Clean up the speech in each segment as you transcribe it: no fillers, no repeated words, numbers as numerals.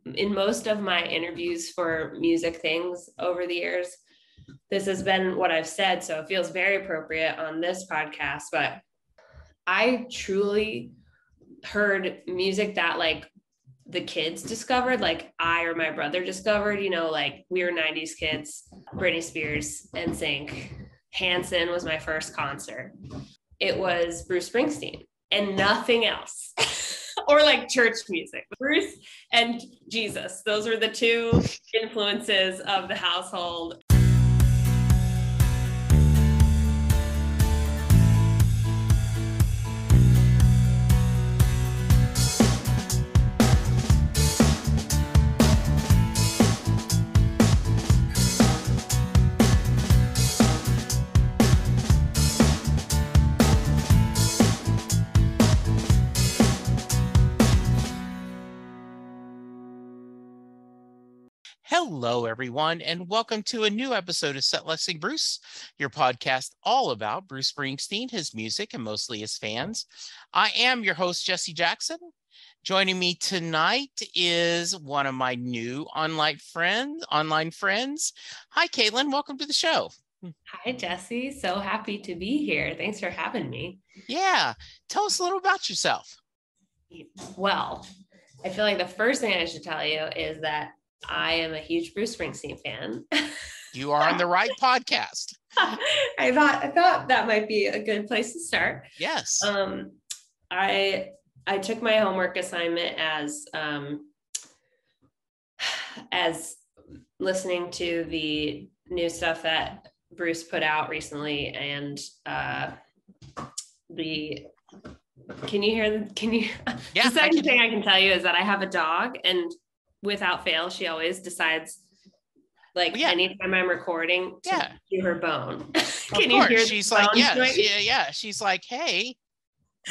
in most of my interviews for music things over the years, this has been what I've said. So it feels very appropriate on this podcast, but I truly heard music that like the kids discovered, like I or my brother discovered, like we were 90s kids, Britney Spears, NSYNC. Hanson was my first concert. It was Bruce Springsteen and nothing else. Or like church music. Bruce and Jesus. Those were the two influences of the household. Hello, everyone, and welcome to a new episode of Set Listing Bruce, your podcast all about Bruce Springsteen, his music, and mostly his fans. I am your host, Jesse Jackson. Joining me tonight is one of my new online friends. Hi, Caitlin. Welcome to the show. Hi, Jesse. So happy to be here. Thanks for having me. Yeah. Tell us a little about yourself. Well, I feel like the first thing I should tell you is that I am a huge Bruce Springsteen fan. You are on the right podcast. I thought that might be a good place to start. Yes. I took my homework assignment as listening to the new stuff that Bruce put out recently, and can you Yeah, the second thing I can tell you is that I have a dog, and without fail, she always decides, anytime I'm recording, to do her bone. Can you hear? She's like, she's like, hey,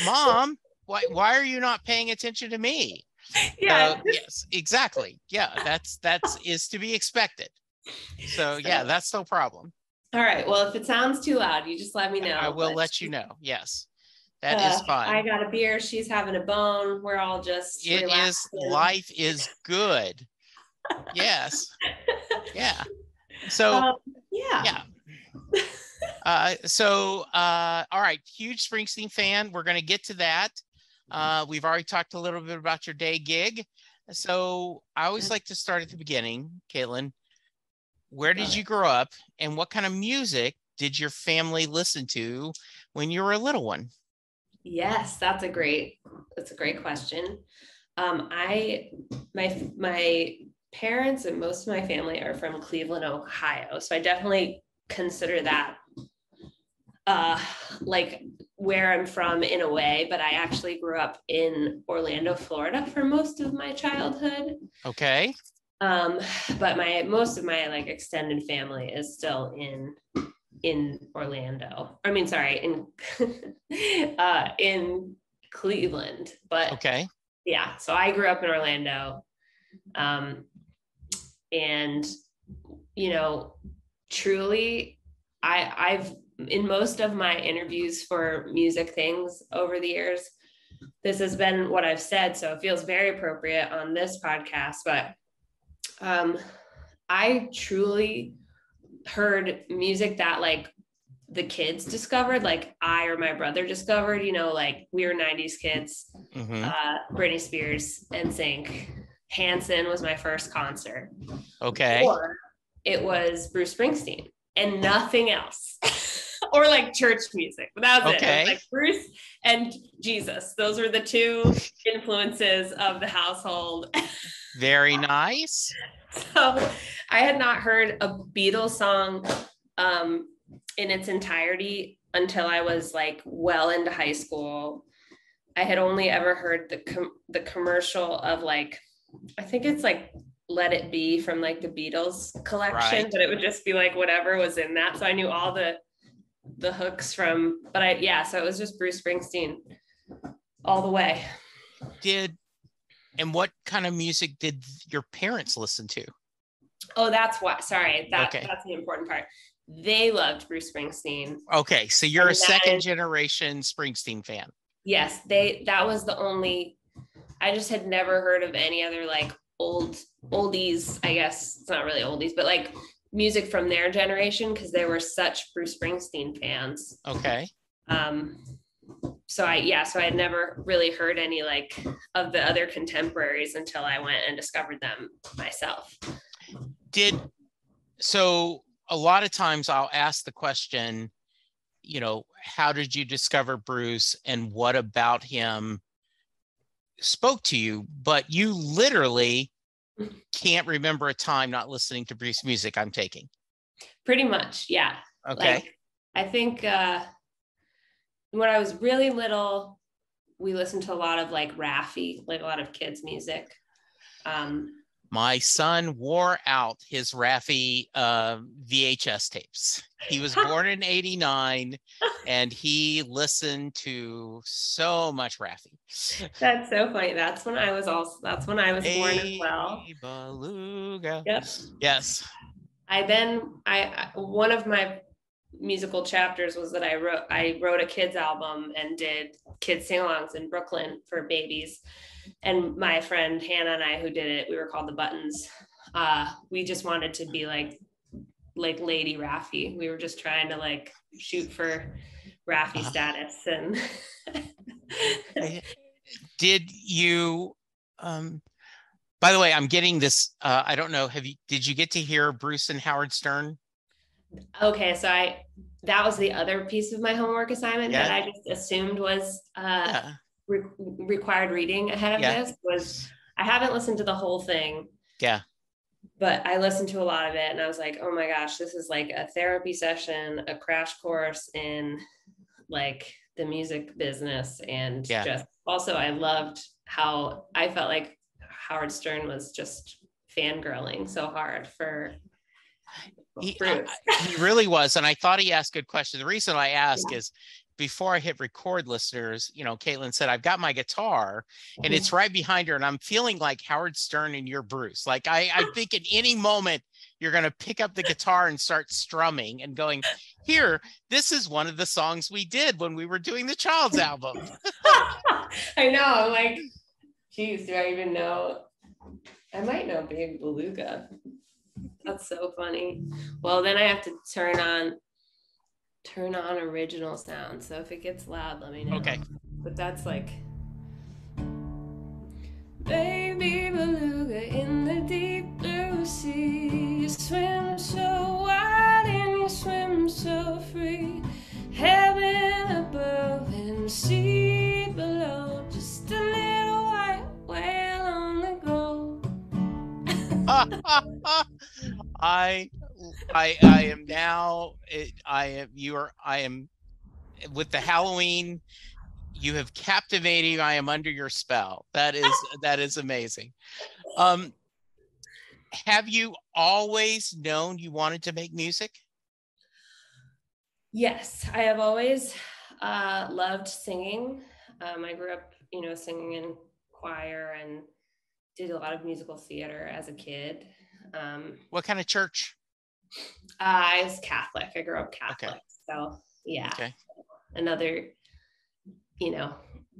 Mom, why are you not paying attention to me? Yeah. Yes, exactly. Yeah, that's is to be expected. So yeah, that's no problem. All right. Well, if it sounds too loud, you just let me know. I will let you know. Yes. That is fine. I got a beer. She's having a bone. We're all just life is good. Yes. Yeah. So all right. Huge Springsteen fan. We're going to get to that. We've already talked a little bit about your day gig. So I always like to start at the beginning. Caitlin, where did you grow up, and what kind of music did your family listen to when you were a little one? Yes, that's a great question. My parents and most of my family are from Cleveland, Ohio. So I definitely consider that like where I'm from in a way, but I actually grew up in Florida for most of my childhood. Okay. But most of my like extended family is still in Orlando. I mean, sorry, in Cleveland, but okay. Yeah. So I grew up in Orlando. And, truly I've, in most of my interviews for music things over the years, this has been what I've said. So it feels very appropriate on this podcast, but, I truly heard music that like the kids discovered, like I or my brother discovered, like we were 90s kids. Mm-hmm. Britney Spears, NSYNC. Hanson was my first concert. Okay. Or it was Bruce Springsteen and nothing else. Or like church music. But that was it. It was like Bruce and Jesus. Those were the two influences of the household. Very nice. So I had not heard a Beatles song in its entirety until I was like well into high school. I had only ever heard the commercial of like, I think it's like Let It Be from like the Beatles collection, right. But it would just be like whatever was in that. So I knew all the hooks from, so it was just Bruce Springsteen all the way. And what kind of music did your parents listen to? Oh, that's what, sorry. That's the important part. They loved Bruce Springsteen. Okay. So you're a second generation Springsteen fan. Yes. That was the only, I just had never heard of any other like oldies, I guess it's not really oldies, but like music from their generation, because they were such Bruce Springsteen fans. Okay. So I had never really heard any like of the other contemporaries until I went and discovered them myself. So a lot of times I'll ask the question, how did you discover Bruce and what about him spoke to you? But you literally can't remember a time not listening to Bruce music, I'm taking. Pretty much, yeah. Okay. Like, I think when I was really little, we listened to a lot of like Raffi, like a lot of kids' music. My son wore out his Raffi VHS tapes. He was born in '89, and he listened to so much Raffi. That's so funny. That's when I was born as well. Beluga. Yep. Yes. One of my musical chapters was that I wrote a kids album and did kids sing-alongs in Brooklyn for babies. And my friend Hannah and I, who did it, we were called the Buttons. We just wanted to be like Lady Raffi. We were just trying to like shoot for Raffi status. And did you? By the way, I'm getting this. I don't know. Did you get to hear Bruce and Howard Stern? Okay, so that was the other piece of my homework assignment that I just assumed was required reading ahead of this. Was I haven't listened to the whole thing. Yeah. But I listened to a lot of it and I was like, oh my gosh, this is like a therapy session, a crash course in like the music business. And just also I loved how I felt like Howard Stern was just fangirling so hard for Bruce. He really was. And I thought he asked good questions. The reason I ask is before I hit record, listeners, Caitlin said, I've got my guitar and it's right behind her. And I'm feeling like Howard Stern and you're Bruce. Like I think at any moment you're going to pick up the guitar and start strumming and going, here, this is one of the songs we did when we were doing the Child's album. I know. I'm like, geez, do I even know? I might know Big Beluga. That's so funny. Well, then I have to turn on original sound. So if it gets loud, let me know. Okay. But that's like, baby beluga in the deep blue sea, you swim so wide and you swim so free, heaven above and sea below, just a little white whale on the go. I am now. I am with the Halloween. You have captivated. I am under your spell. That is amazing. Have you always known you wanted to make music? Yes, I have always loved singing. I grew up, singing in choir and did a lot of musical theater as a kid. What kind of church? I was Catholic. I grew up Catholic. Okay. So yeah. Okay. Another,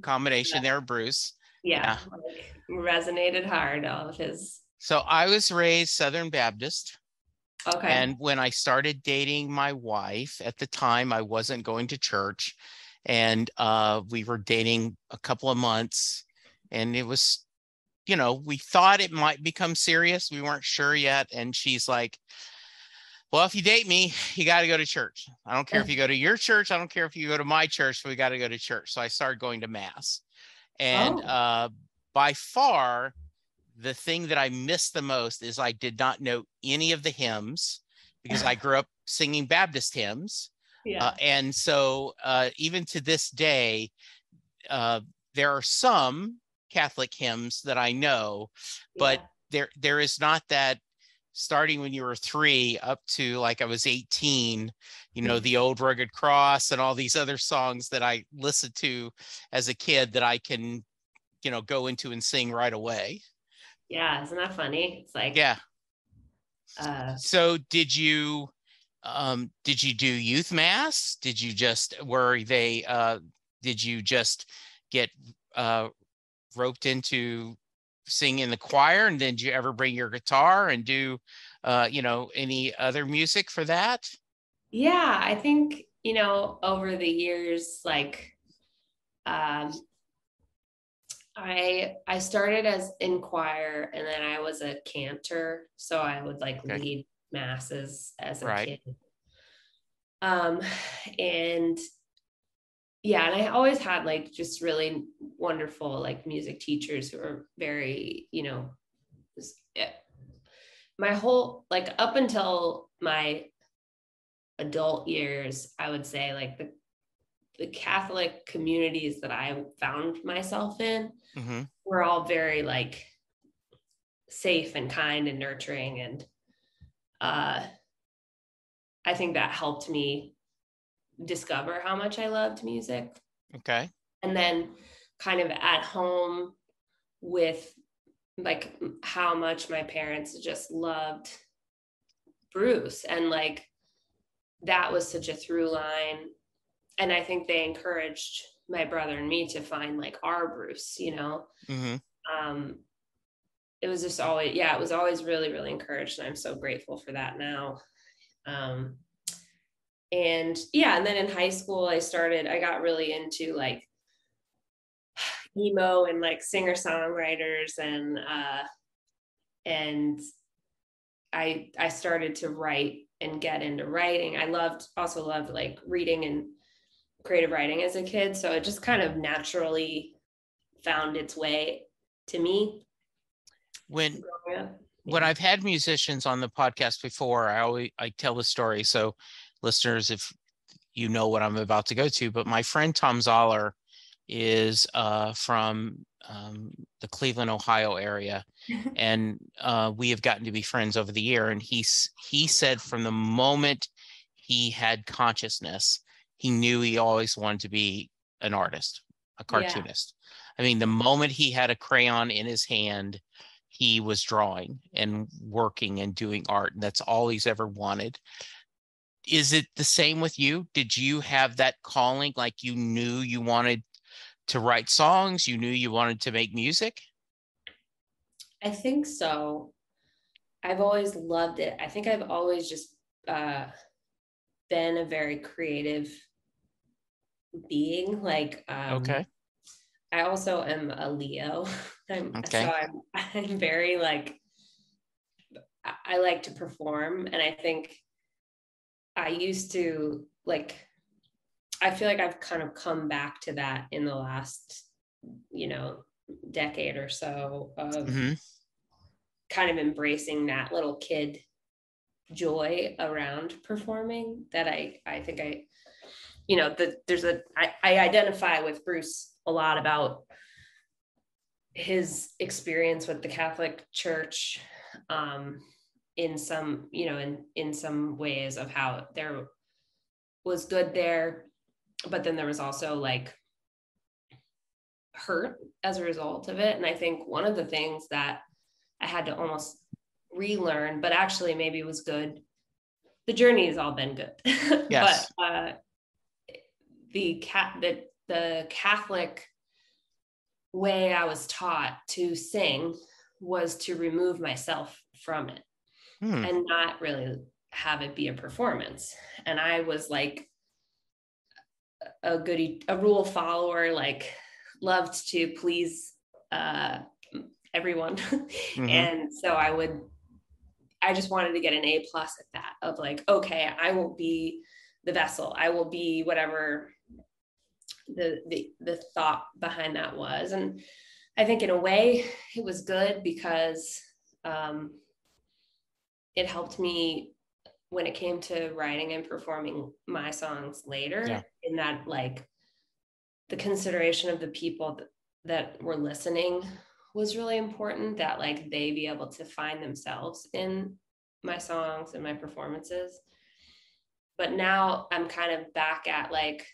combination there, Bruce. Yeah. Like, resonated hard, all of his. So I was raised Southern Baptist. Okay. And when I started dating my wife, at the time I wasn't going to church, and we were dating a couple of months, and it was, we thought it might become serious. We weren't sure yet. And she's like, well, if you date me, you got to go to church. I don't care if you go to your church. I don't care if you go to my church, but we got to go to church. So I started going to mass. And by far, the thing that I missed the most is I did not know any of the hymns because I grew up singing Baptist hymns. Yeah. And so even to this day, there are some Catholic hymns that I know, but there is not that starting when you were 3 up to like I was 18, the Old Rugged Cross and all these other songs that I listened to as a kid that I can, go into and sing right away. Yeah. Isn't that funny? It's like, yeah. So did you do youth mass? Did you just get roped into sing in the choir? And did you ever bring your guitar and do, any other music for that? Yeah, I think, over the years, like, um, I started as in choir, and then I was a cantor, so I would like Okay. lead masses as a Right. kid. Um, and yeah, and I always had like just really wonderful like music teachers who are very, my whole like up until my adult years, I would say like the Catholic communities that I found myself in Mm-hmm. were all very like safe and kind and nurturing. And uh, I think that helped me discover how much I loved music. Okay. And then kind of at home with like how much my parents just loved Bruce. And like that was such a through line. And I think they encouraged my brother and me to find like our Bruce, Mm-hmm. Um, it was just always, yeah, it was always really, really encouraged. And I'm so grateful for that now. Um, and yeah, and then in high school, I got really into like emo and like singer songwriters and I started to write and get into writing. Also loved like reading and creative writing as a kid. So it just kind of naturally found its way to me. When Yeah. I've had musicians on the podcast before, I tell the story. So listeners, if you know what I'm about to go to, but my friend Tom Zoller is from the Cleveland, Ohio area. And we have gotten to be friends over the year. And he said from the moment he had consciousness, he knew he always wanted to be an artist, a Yeah. cartoonist. I mean, the moment he had a crayon in his hand, he was drawing and working and doing art. And that's all he's ever wanted. Is it the same with you? Did you have that calling? Like you knew you wanted to write songs? You knew you wanted to make music? I think so. I've always loved it. I think I've always just uh, been a very creative being. Like, Okay. I also am a Leo. So Okay. I'm very like, I like to perform. And I think I used to like, I feel like I've kind of come back to that in the last, decade or so of Mm-hmm. kind of embracing that little kid joy around performing that I think I identify with Bruce a lot about his experience with the Catholic Church, in some, in some ways of how there was good there, but then there was also like hurt as a result of it. And I think one of the things that I had to almost relearn, but actually maybe it was good. The journey has all been good, but Yes. The Catholic way I was taught to sing was to remove myself from it Hmm. and not really have it be a performance. And I was like a rule follower, like loved to please everyone. Mm-hmm. And so I just wanted to get an A+ at that of like, okay, I will be the vessel. I will be whatever the thought behind that was. And I think in a way it was good because it helped me when it came to writing and performing my songs Yeah. later, in that like the consideration of the people that were listening was really important, that like they be able to find themselves in my songs and my performances. But now I'm kind of back at like,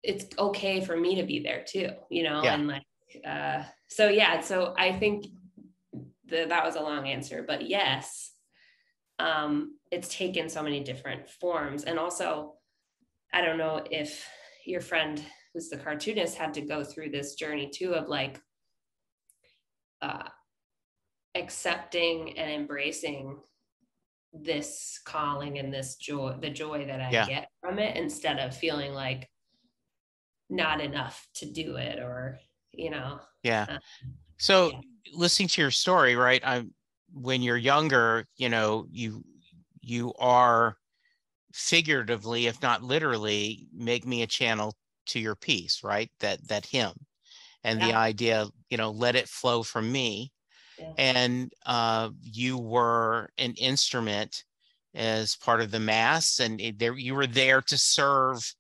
it's okay for me to be there too, Yeah. and like, so yeah, so I think that was a long answer, but yes, it's taken so many different forms. And also, I don't know if your friend who's the cartoonist had to go through this journey too of like uh, accepting and embracing this calling and this joy, the joy that I get from it, instead of feeling like not enough to do it, or, So listening to your story, right? When you're younger, you are figuratively, if not literally, make me a channel to your peace, right? That hymn and the idea, let it flow from me. Yeah. And you were an instrument as part of the mass, and you were there to serve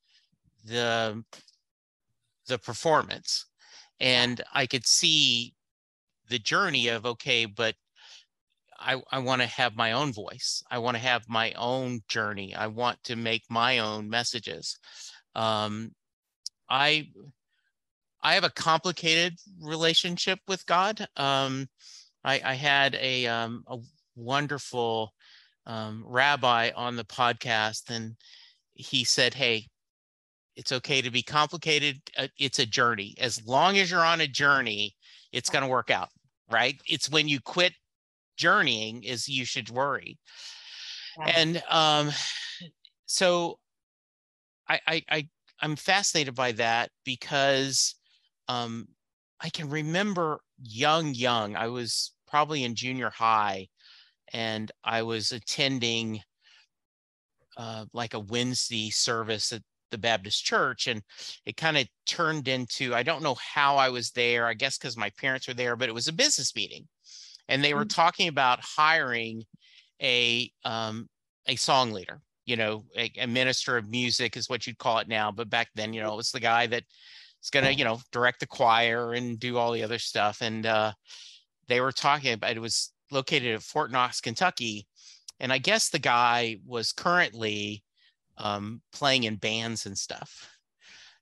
the performance. And I could see the journey of, okay, but I want to have my own voice. I want to have my own journey. I want to make my own messages. I have a complicated relationship with God. I had a wonderful rabbi on the podcast, and he said, "Hey, it's okay to be complicated. It's a journey. As long as you're on a journey, it's going to work out, right? It's when you quit journeying is you should worry." And so I'm fascinated by that, because I can remember young. I was probably in junior high, and I was attending like a Wednesday service at the Baptist church, and it kind of turned into, I don't know how I was there, I guess because my parents were there, but it was a business meeting, and they were talking about hiring a song leader, a minister of music is what you'd call it now, but back then, it was the guy that is going to, direct the choir and do all the other stuff. And they were talking about, it was located at Fort Knox, Kentucky. And I guess the guy was currently playing in bands and stuff.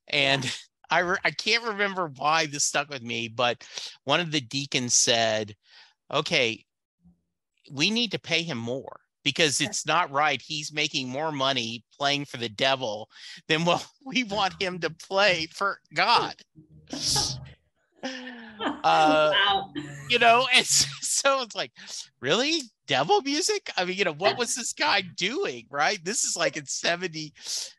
And I can't remember why this stuck with me, but one of the deacons said, okay, we need to pay him more, because it's not right. He's making more money playing for the devil than what we want him to play for God. Wow. And so it's like, really? Devil music? I mean, what was this guy doing, right? This is like in 70,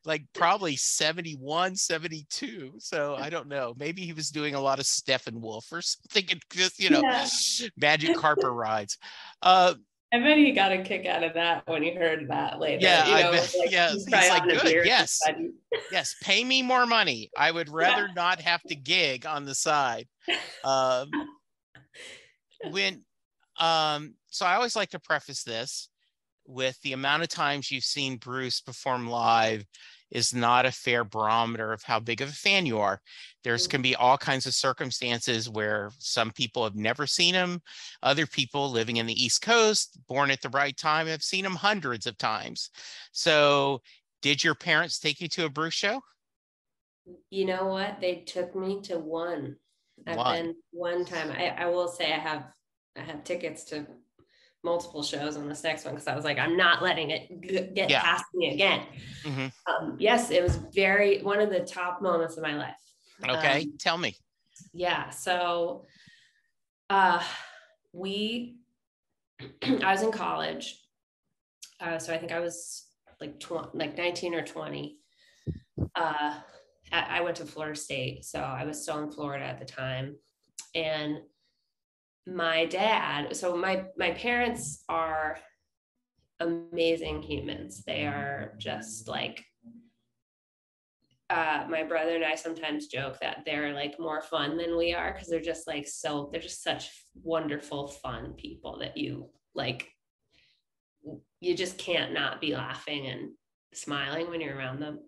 like probably 71, 72. So I don't know. Maybe he was doing a lot of Steppenwolf or something, and just, magic carpet rides. I bet he got a kick out of that when he heard that later. Yeah, I bet. He's like, good. Yes, pay me more money. I would rather not have to gig on the side. So I always like to preface this with, the amount of times you've seen Bruce perform live is not a fair barometer of how big of a fan you are. There's can be all kinds of circumstances where some people have never seen him. Other people living in the East Coast, born at the right time, have seen him hundreds of times. So did your parents take you to a Bruce show? You know what? They took me to one. I've been one time. I will say I have tickets to multiple shows on this next one, because I was like, I'm not letting it get past me again. Yes, it was one of the top moments of my life. Okay, tell me. Yeah, so I was in college, so I think I was like 19 or 20. I went to Florida State, so I was still in Florida at the time. And my dad, so my parents are amazing humans. They are just like, my brother and I sometimes joke that they're like more fun than we are, because they're just like, they're just such wonderful, fun people that you just can't not be laughing and smiling when you're around them.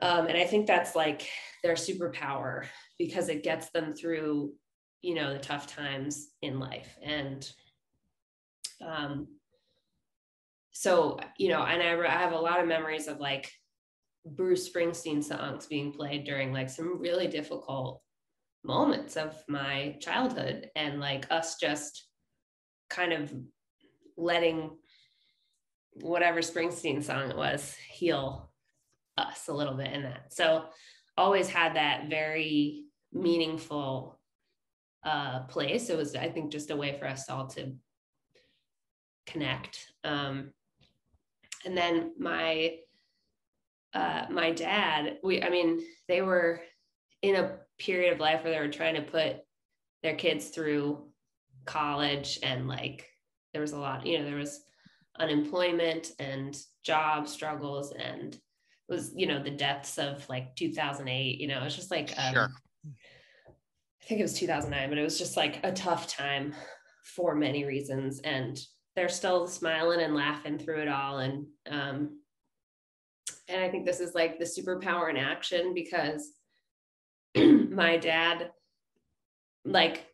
And I think that's like their superpower, because it gets them through, the tough times in life. And so, and I have a lot of memories of like Bruce Springsteen songs being played during like some really difficult moments of my childhood, and like us just kind of letting whatever Springsteen song it was heal us a little bit in that. So always had that very meaningful place. It was, I think, just a way for us all to connect. And then my dad, they were in a period of life where they were trying to put their kids through college, and like there was a lot, there was unemployment and job struggles, and it was, the depths of like 2008, it was just like Sure. I think it was 2009, but it was just like a tough time for many reasons, and they're still smiling and laughing through it all. And I think this is like the superpower in action, because my dad, like,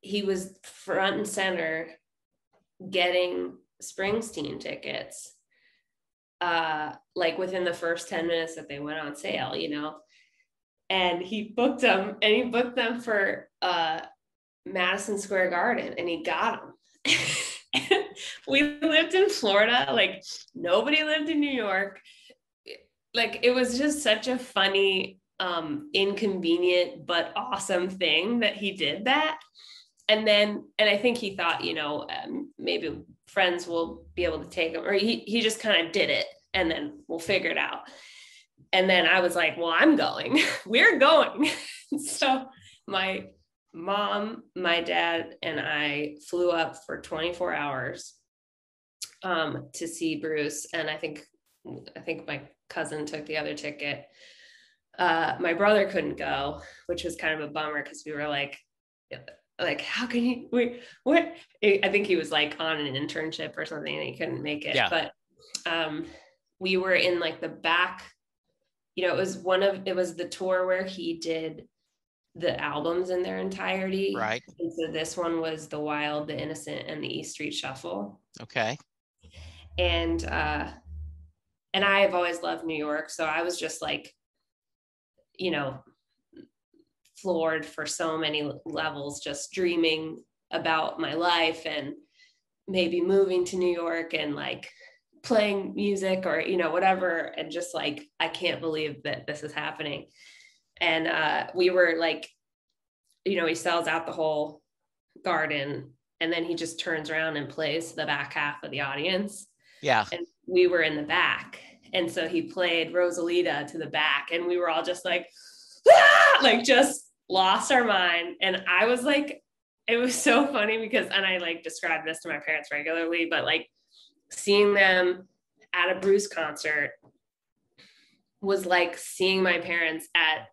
he was front and center getting Springsteen tickets, like within the first 10 minutes that they went on sale, and he booked them for Madison Square Garden, and he got them. We lived in Florida, like nobody lived in New York. Like, it was just such a funny, inconvenient but awesome thing that he did that. And I think he thought, maybe friends will be able to take him, or he just kind of did it, and then we'll figure it out. And then I was like, well, I'm going. We're going. So my mom, my dad, and I flew up for 24 hours to see Bruce. And I think my cousin took the other ticket. My brother couldn't go, which was kind of a bummer, because we were like, how can you, what? I think he was like on an internship or something, and he couldn't make it. Yeah. But we were in like the back, it was the tour where he did the albums in their entirety. Right. And so this one was The Wild, The Innocent, and the East Street Shuffle. Okay. And I have always loved New York. So I was just like, floored for so many levels, just dreaming about my life and maybe moving to New York and like playing music or, whatever. And just like, I can't believe that this is happening. And we were like, he sells out the whole garden, and then he just turns around and plays the back half of the audience. Yeah. And we were in the back. And so he played Rosalita to the back, and we were all just like, ah! Like just lost our mind. And I was like, it was so funny because, and I like describe this to my parents regularly, but like seeing them at a Bruce concert was like seeing my parents at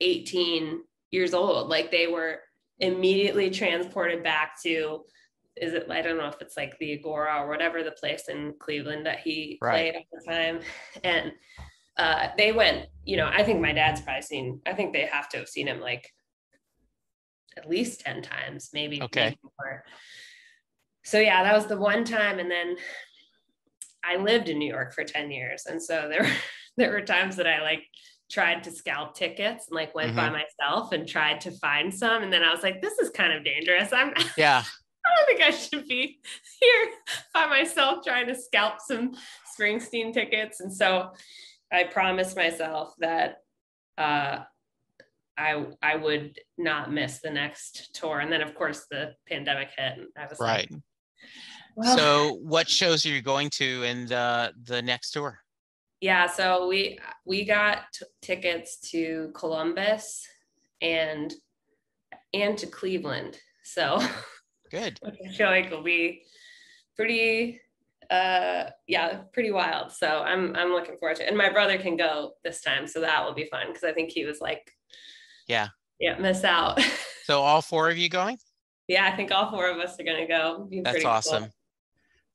18 years old. Like they were immediately transported back to, I don't know if it's like the Agora or whatever, the place in Cleveland that he played all the time. And they went, I think my dad's probably I think they have to have seen him like at least 10 times, maybe more. So yeah, that was the one time. And then I lived in New York for 10 years. And so there were times that I like tried to scalp tickets and like went by myself and tried to find some. And then I was like, this is kind of dangerous. I don't think I should be here by myself trying to scalp some Springsteen tickets. And so I promised myself that I would not miss the next tour. And then of course the pandemic hit, and I was like, well. So what shows are you going to in the next tour? Yeah, so we got tickets to Columbus and to Cleveland. So good. I feel like it'll be pretty pretty wild. So I'm looking forward to it. And my brother can go this time, so that will be fun, because I think he was like, miss out. So all four of you going? Yeah, I think all four of us are gonna go. That's awesome. Cool.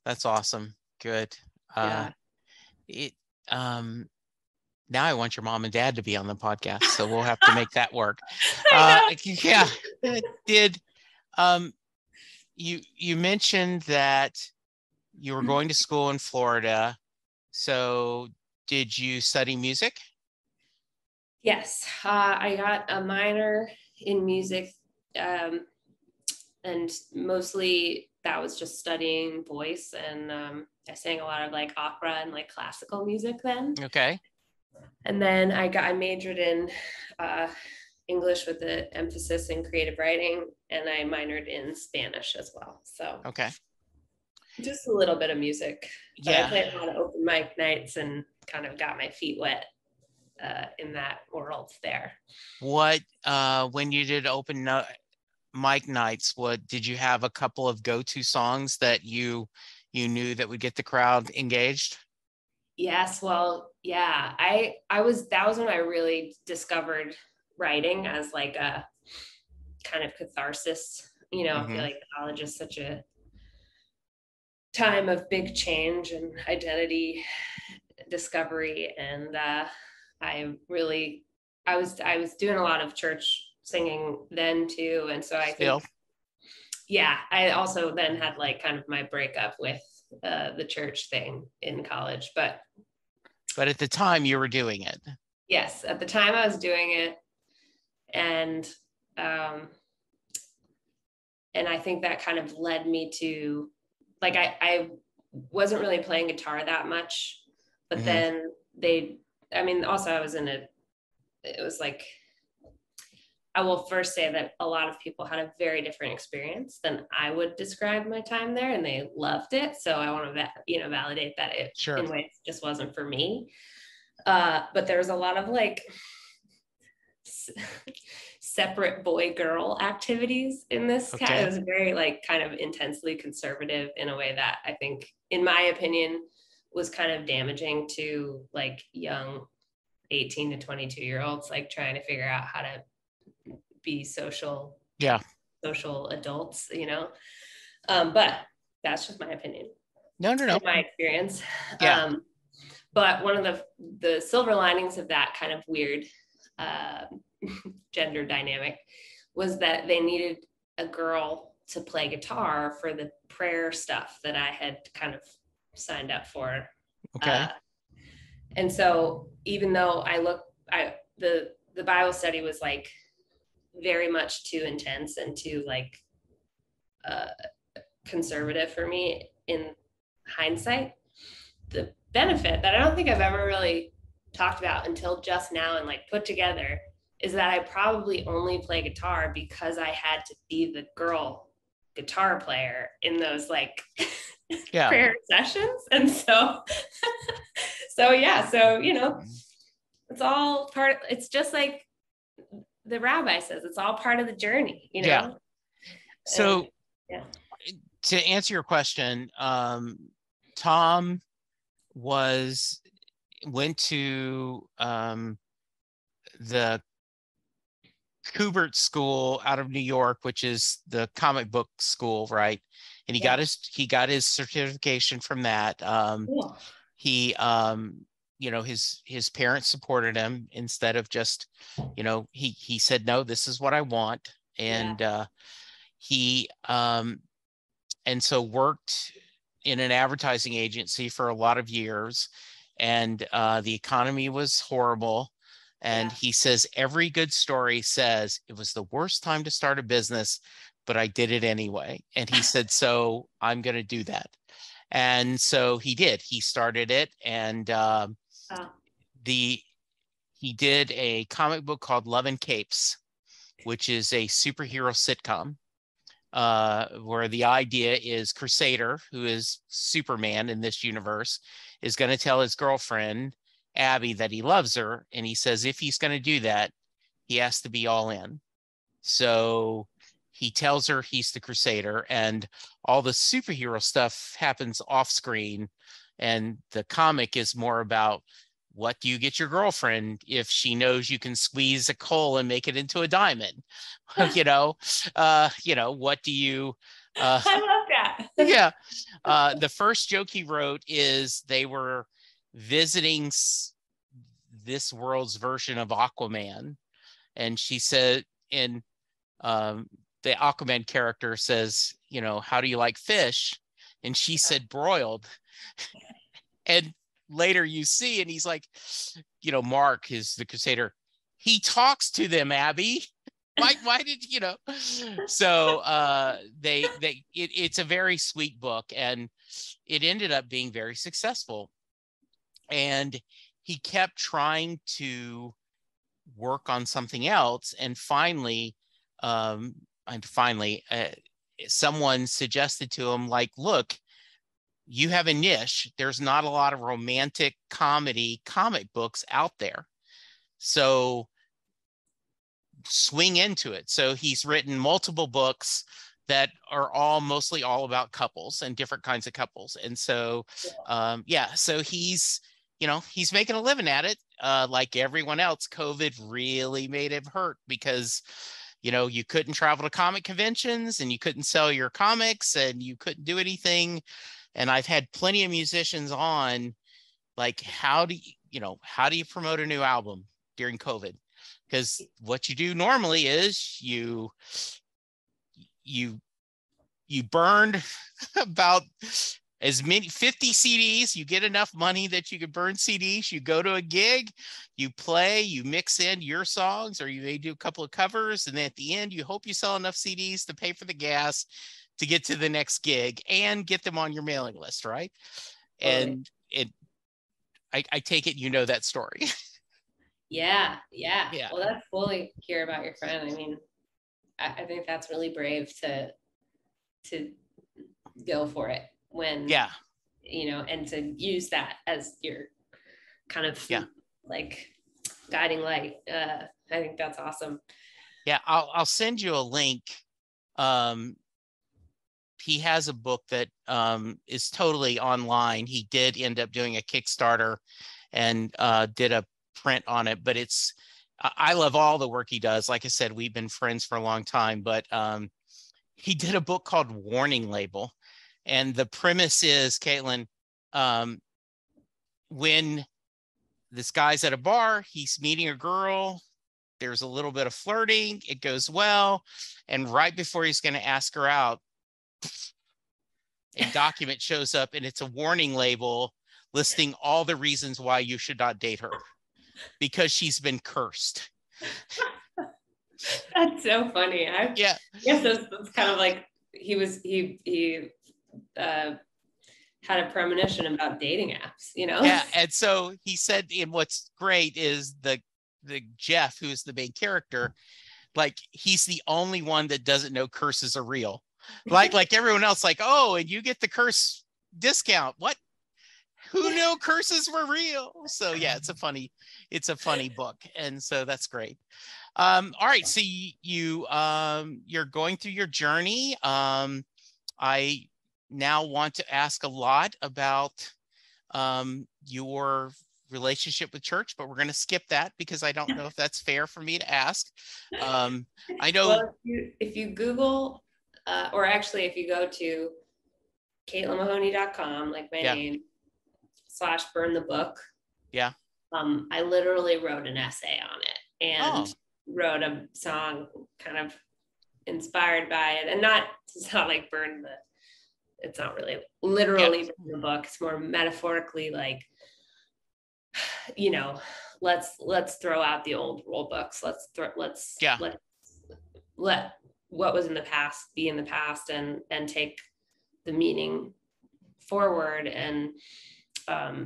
That's awesome. Good. Now I want your mom and dad to be on the podcast, so we'll have to make that work. You mentioned that you were going to school in Florida. So did you study music? Yes, I got a minor in music, and mostly that was just studying voice, and I sang a lot of like opera and like classical music then. Okay. And then I majored in English with the emphasis in creative writing, and I minored in Spanish as well. So Okay. just a little bit of music, but I Yeah. played a lot of open mic nights and kind of got my feet wet in that world there. What, when you did open mic nights, what did you have a couple of go-to songs that you knew that would get the crowd engaged? Yes, well, yeah, that was when I really discovered writing as like a kind of catharsis. You know, I feel like college is such a time of big change and identity discovery, and I was doing a lot of church singing then too, and so I Still? think, yeah, I also then had like kind of my breakup with the church thing in college, but at the time you were doing it. yes, at the time I was doing it, and I think that kind of led me to, like, I wasn't really playing guitar that much, but then also I was it was like, I will first say that a lot of people had a very different experience than I would describe my time there, and they loved it. So I want to, validate that it in ways just wasn't for me. But there was a lot of like separate boy girl activities in this. It was very like kind of intensely conservative in a way that I think, in my opinion, was kind of damaging to like young 18 to 22-year-olds, like trying to figure out how to be social adults, but that's just my opinion. No. My experience. Yeah. But one of the silver linings of that kind of weird gender dynamic was that they needed a girl to play guitar for the prayer stuff that I had kind of signed up for. Okay. And so even though the Bible study was like very much too intense and too like conservative for me in hindsight, the benefit that I don't think I've ever really talked about until just now and like put together is that I probably only play guitar because I had to be the girl guitar player in those like prayer sessions. And so it's all it's just like the rabbi says, it's all part of the journey, Yeah. So and, to answer your question, Tom went to the Kubert School out of New York, which is the comic book school, right? And he got his certification from that. cool. He his parents supported him instead of just, he said, no, this is what I want. And he and so worked in an advertising agency for a lot of years, and the economy was horrible. And he says, every good story says it was the worst time to start a business, but I did it anyway. And he said, so I'm going to do that. And so he did. He started it, and he did a comic book called Love and Capes, which is a superhero sitcom, where the idea is Crusader, who is Superman in this universe, is going to tell his girlfriend, Abby, that he loves her. And he says, if he's going to do that, he has to be all in. So he tells her he's the Crusader, and all the superhero stuff happens off screen. And the comic is more about, what do you get your girlfriend if she knows you can squeeze a coal and make it into a diamond? What do you I love that. Yeah. The first joke he wrote is they were visiting this world's version of Aquaman, and she said, and the Aquaman character says, how do you like fish? And she said broiled. And later you see, and he's like, Mark is the Crusader. He talks to them, Abby. Why did So it's a very sweet book, and it ended up being very successful. And he kept trying to work on something else. And finally, someone suggested to him, like, look, you have a niche. There's not a lot of romantic comedy comic books out there. So swing into it. So he's written multiple books that are mostly all about couples and different kinds of couples. And so, so he's making a living at it. Like everyone else, COVID really made it hurt because, you couldn't travel to comic conventions and you couldn't sell your comics and you couldn't do anything. And I've had plenty of musicians on, like, how do you promote a new album during COVID? Because what you do normally is you burned about as many 50 CDs, you get enough money that you could burn CDs, you go to a gig, you play, you mix in your songs, or you may do a couple of covers, and then at the end, you hope you sell enough CDs to pay for the gas to get to the next gig and get them on your mailing list, right? And I take it that story. Yeah. Well, that's cool to hear about your friend. I mean, I think that's really brave to go for it when, and to use that as your kind of like guiding light. I think that's awesome. Yeah, I'll send you a link. He has a book that is totally online. He did end up doing a Kickstarter and did a print on it, but I love all the work he does. Like I said, we've been friends for a long time, but he did a book called Warning Label. And the premise is, Caitlin, when this guy's at a bar, he's meeting a girl, there's a little bit of flirting, it goes well, and right before he's going to ask her out, a document shows up and it's a warning label listing all the reasons why you should not date her because she's been cursed. That's so funny. I guess that's kind of like he had a premonition about dating apps, Yeah, and so he said, and what's great is the Jeff, who's the main character, like, he's the only one that doesn't know curses are real. Like everyone else, like, oh, and you get the curse discount. What? Who knew curses were real? So yeah, it's a funny book, and so that's great. All right, so you're going through your journey. I now want to ask a lot about your relationship with church, but we're going to skip that because I don't know if that's fair for me to ask. I know. Well, if you Google, or actually if you go to CaitlinMahoney.com, like my name, /burn the book. Yeah. I literally wrote an essay on it and wrote a song kind of inspired by it, and it's not like it's not really literally burn the book. It's more metaphorically like, let's throw out the old rule books. Let's let what was in the past be in the past and take the meaning forward. And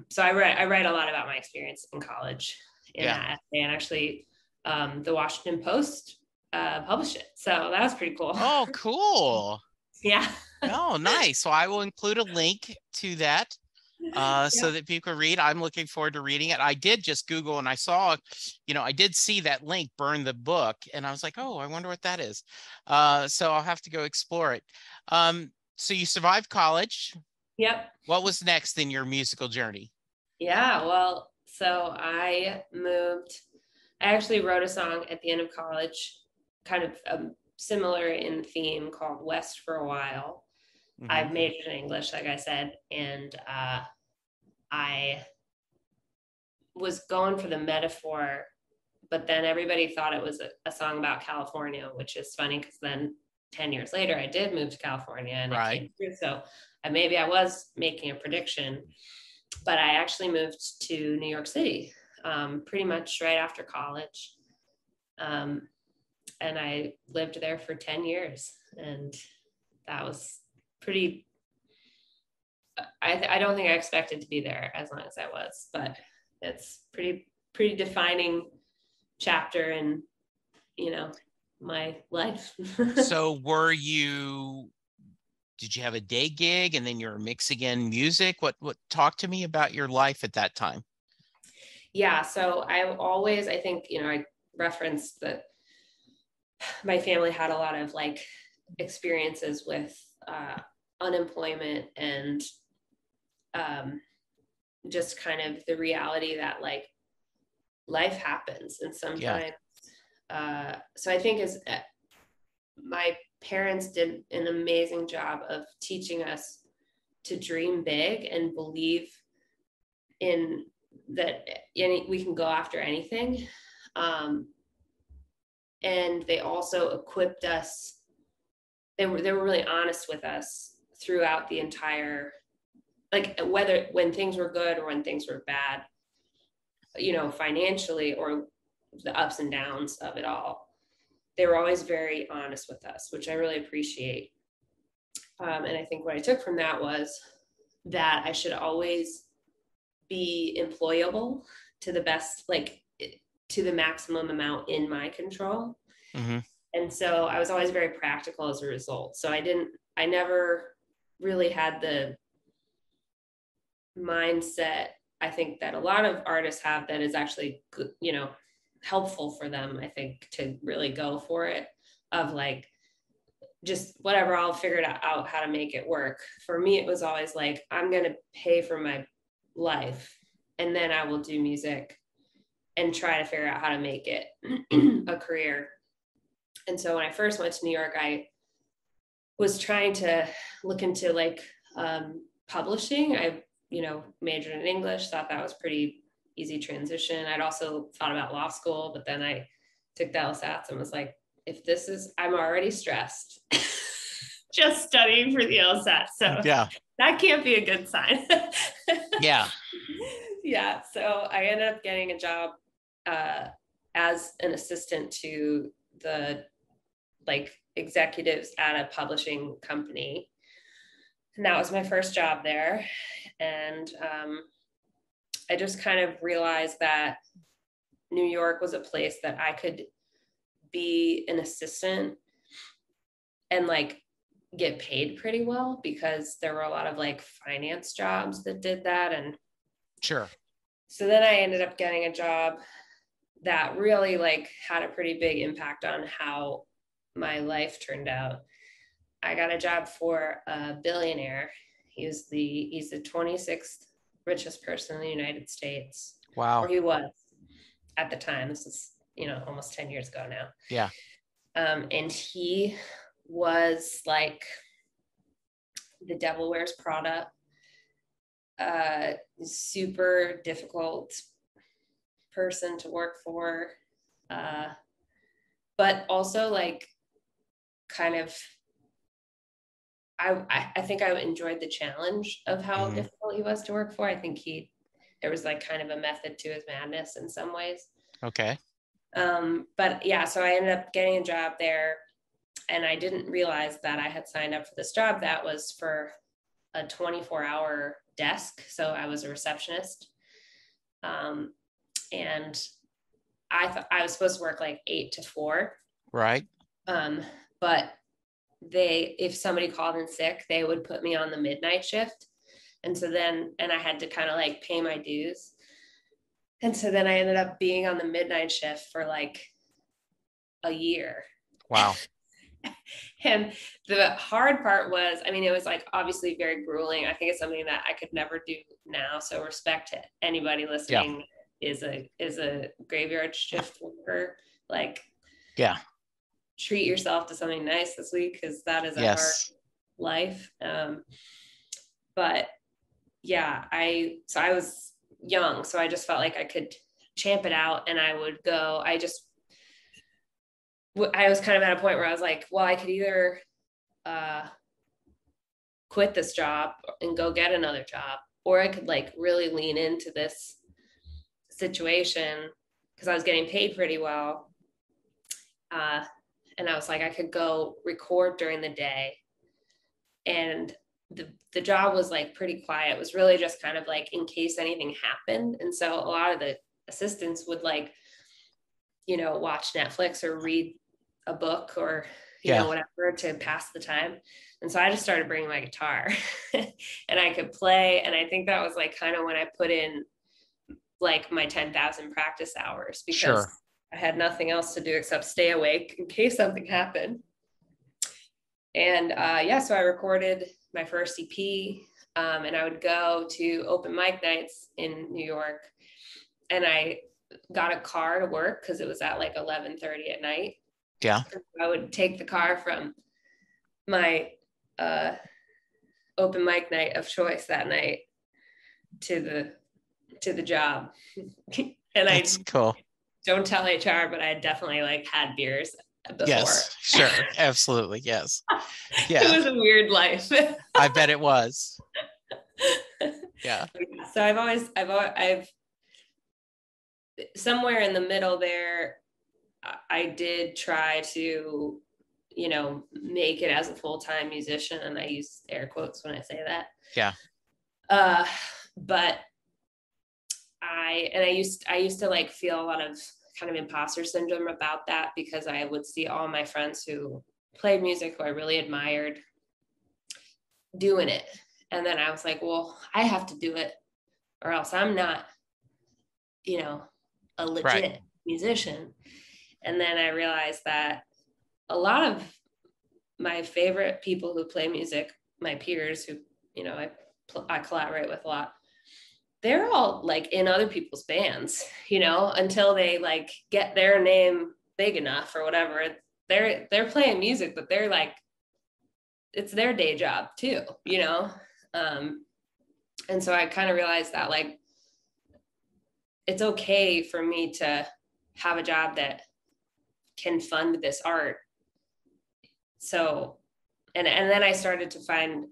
so I write a lot about my experience in college in that essay, and actually the Washington Post published it. So that was pretty cool. Oh, cool. Yeah. Oh, nice. So I will include a link to that so that people can read. I'm looking forward to reading it. I did just Google and I saw, I did see that link, Burn the Book. And I was like, oh, I wonder what that is. So I'll have to go explore it. So you survived college. Yep. What was next in your musical journey? Yeah, well, so I actually wrote a song at the end of college, kind of similar in theme, called West for a While. Mm-hmm. I've majored in English, like I said, and I was going for the metaphor, but then everybody thought it was a song about California, which is funny because then 10 years later, I did move to California and it came through. So maybe I was making a prediction, but I actually moved to New York City pretty much right after college. And I lived there for 10 years, and that was pretty, I don't think I expected to be there as long as I was, but it's pretty defining chapter in, my life. So did you have a day gig and then you're mixing in music? What talk to me about your life at that time? Yeah. So I think, I referenced that my family had a lot of like experiences with unemployment and just kind of the reality that like life happens. And sometimes, so I think my parents did an amazing job of teaching us to dream big and believe in that we can go after anything. And they also equipped us. They were really honest with us throughout the entire, like whether when things were good or when things were bad, financially or the ups and downs of it all. They were always very honest with us, which I really appreciate. And I think what I took from that was that I should always be employable to the best, like to the maximum amount in my control. Mm-hmm. And so I was always very practical as a result. So I never really had the mindset, I think, that a lot of artists have that is actually, helpful for them, I think, to really go for it, of like, just whatever, I'll figure it out how to make it work. For me, it was always like, I'm going to pay for my life and then I will do music and try to figure out how to make it a career. And so when I first went to New York, I was trying to look into like publishing. I, majored in English, thought that was pretty easy transition. I'd also thought about law school, but then I took the LSATs and was like, I'm already stressed just studying for the LSAT. So yeah, that can't be a good sign. Yeah. Yeah. So I ended up getting a job as an assistant to the like executives at a publishing company. And that was my first job there. And I just kind of realized that New York was a place that I could be an assistant and like get paid pretty well, because there were a lot of like finance jobs that did that. And Sure. so then I ended up getting a job that really like had a pretty big impact on how my life turned out. I got a job for a billionaire. He's the 26th richest person in the United States. Wow. Or he was at the time. This is, almost 10 years ago now. Yeah. And he was like the Devil Wears Prada, super difficult person to work for, but also like kind of, I think I enjoyed the challenge of how difficult he was to work for. I think there was like kind of a method to his madness in some ways. Okay. But yeah, so I ended up getting a job there, and I didn't realize that I had signed up for this job that was for a 24-hour desk. So I was a receptionist. And I thought I was supposed to work like 8 to 4. Right. But if somebody called in sick, they would put me on the midnight shift. And so then I had to kind of like pay my dues. And so then I ended up being on the midnight shift for like a year. Wow. And the hard part was, it was like obviously very grueling. I think it's something that I could never do now. So respect to anybody listening is a graveyard shift worker. Like, yeah, treat yourself to something nice this week, because that is a hard life. But yeah, I was young, so I just felt like I could champ it out, and I would go. I was kind of at a point where I was like, well, I could either quit this job and go get another job, or I could like really lean into this situation because I was getting paid pretty well. And I was like, I could go record during the day. And the job was like pretty quiet. It was really just kind of like in case anything happened. And so a lot of the assistants would like watch Netflix or read a book or, Yeah. whatever to pass the time. And so I just started bringing my guitar and I could play. And I think that was like kind of when I put in like my 10,000 practice hours, because Sure. I had nothing else to do except stay awake in case something happened. And so I recorded my first EP, and I would go to open mic nights in New York, and I got a car to work because it was at like 11:30 at night. Yeah. I would take the car from my open mic night of choice that night to the job. And That's cool. Don't tell HR, but I definitely like had beers before. Yes, sure. Absolutely. Yes. Yeah. It was a weird life. I bet it was. Yeah. So I've somewhere in the middle there, I did try to, make it as a full-time musician. And I use air quotes when I say that. Yeah. But I used to like feel a lot of kind of imposter syndrome about that, because I would see all my friends who played music, who I really admired, doing it. And then I was like, well, I have to do it or else I'm not, a legit musician. And then I realized that a lot of my favorite people who play music, my peers who, I collaborate with a lot, they're all like in other people's bands, until they like get their name big enough or whatever. They're playing music, but they're like, it's their day job too, and so I kind of realized that like, it's okay for me to have a job that can fund this art. So, and then I started to find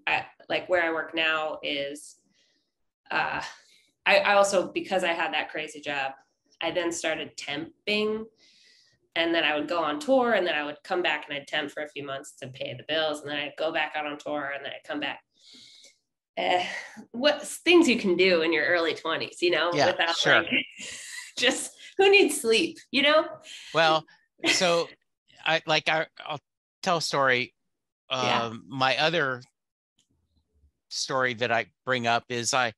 like where I work now is, I also, because I had that crazy job, I then started temping, and then I would go on tour, and then I would come back and I'd temp for a few months to pay the bills. And then I'd go back out on tour, and then I'd come back. What things you can do in your early 20s, without sure. like, just who needs sleep, Well, so I'll tell a story. My other story that I bring up is I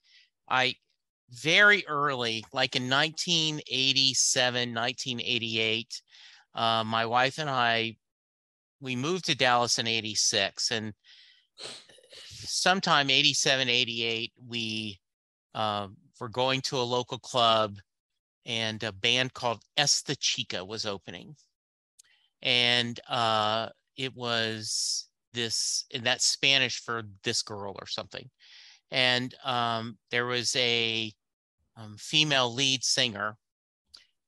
very early, like in 1987, 1988, my wife and we moved to Dallas in 86, and sometime 87, 88, we were going to a local club, and a band called Esta Chica was opening. And it was and that's Spanish for this girl or something. And there was a female lead singer,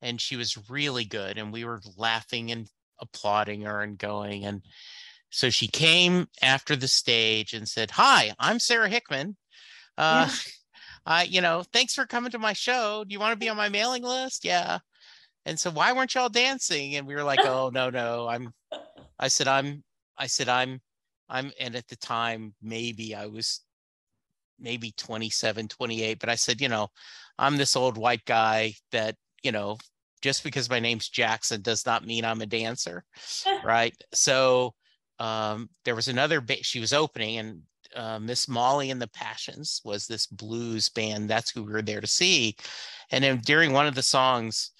and she was really good. And we were laughing and applauding her and going. And so she came after the stage and said, "Hi, I'm Sarah Hickman. Thanks for coming to my show. Do you want to be on my mailing list?" "Yeah." "And so why weren't y'all dancing?" And we were like, "Oh, no. I said, I'm, and at the time, I was maybe 27, 28, but I said, I'm this old white guy that, just because my name's Jackson does not mean I'm a dancer." Right. So there was another, she was opening, and Miss Molly and the Passions was this blues band. That's who we were there to see. And then during one of the songs,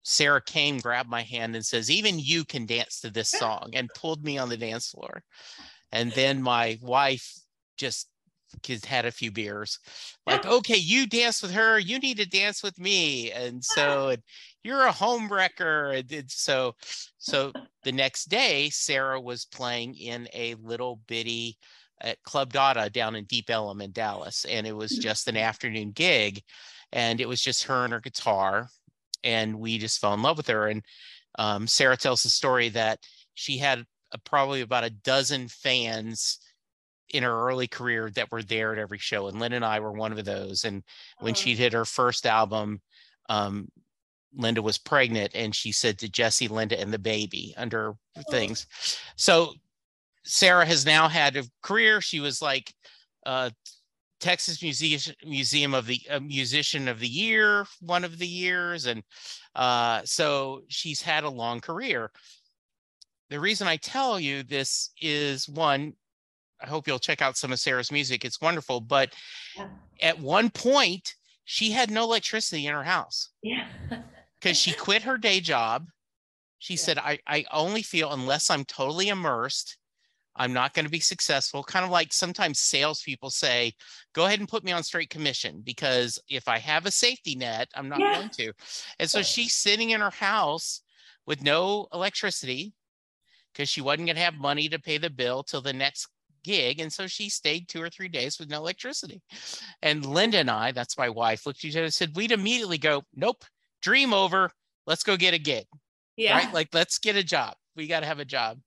Sarah came, grabbed my hand, and says, "Even you can dance to this song," and pulled me on the dance floor. And then my wife just had a few beers, like, "Okay, you dance with her, you need to dance with me." And so you're a home wrecker. And so the next day, Sarah was playing in a little bitty at Club Dada down in Deep Ellum in Dallas. And it was just an afternoon gig. And it was just her and her guitar. And we just fell in love with her. And Sarah tells the story that she had probably about a dozen fans in her early career that were there at every show. And Lynn and I were one of those. And when she did her first album, Linda was pregnant, and she said to Jesse, "Linda and the baby" under things. So Sarah has now had a career. She was like Texas Museum of the Musician of the Year, one of the years. And so she's had a long career. The reason I tell you this is, one, I hope you'll check out some of Sarah's music. It's wonderful. But at one point, she had no electricity in her house. Yeah. Because she quit her day job. She said, I only feel, unless I'm totally immersed, I'm not going to be successful. Kind of like sometimes salespeople say, go ahead and put me on straight commission, because if I have a safety net, I'm not going to. And so she's sitting in her house with no electricity because she wasn't going to have money to pay the bill till the next gig. And so she stayed 2 or 3 days with no electricity. And Linda and I, that's my wife, looked at each other and said, we'd immediately go, nope, dream over. Let's go get a gig. Yeah. Right? Like, let's get a job. We got to have a job.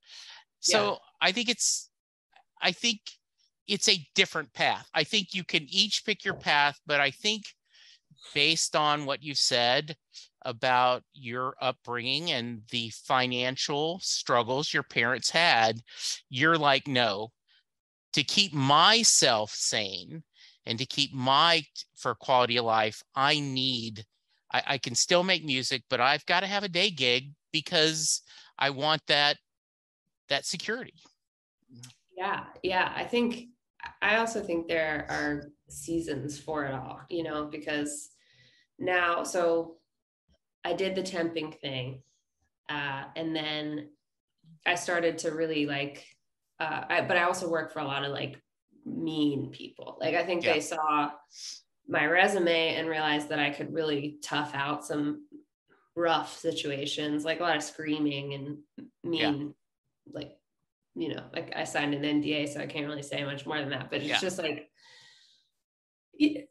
So I think it's a different path. I think you can each pick your path, but I think based on what you said about your upbringing and the financial struggles your parents had, you're like, no, to keep myself sane and to keep for quality of life, I can still make music, but I've got to have a day gig because I want that security. Yeah. I also think there are seasons for it all, because now, so I did the temping thing. And then I started to really but I also work for a lot of like mean people. Like, I think they saw my resume and realized that I could really tough out some rough situations, like a lot of screaming and mean, like I signed an NDA, so I can't really say much more than that, but it's just like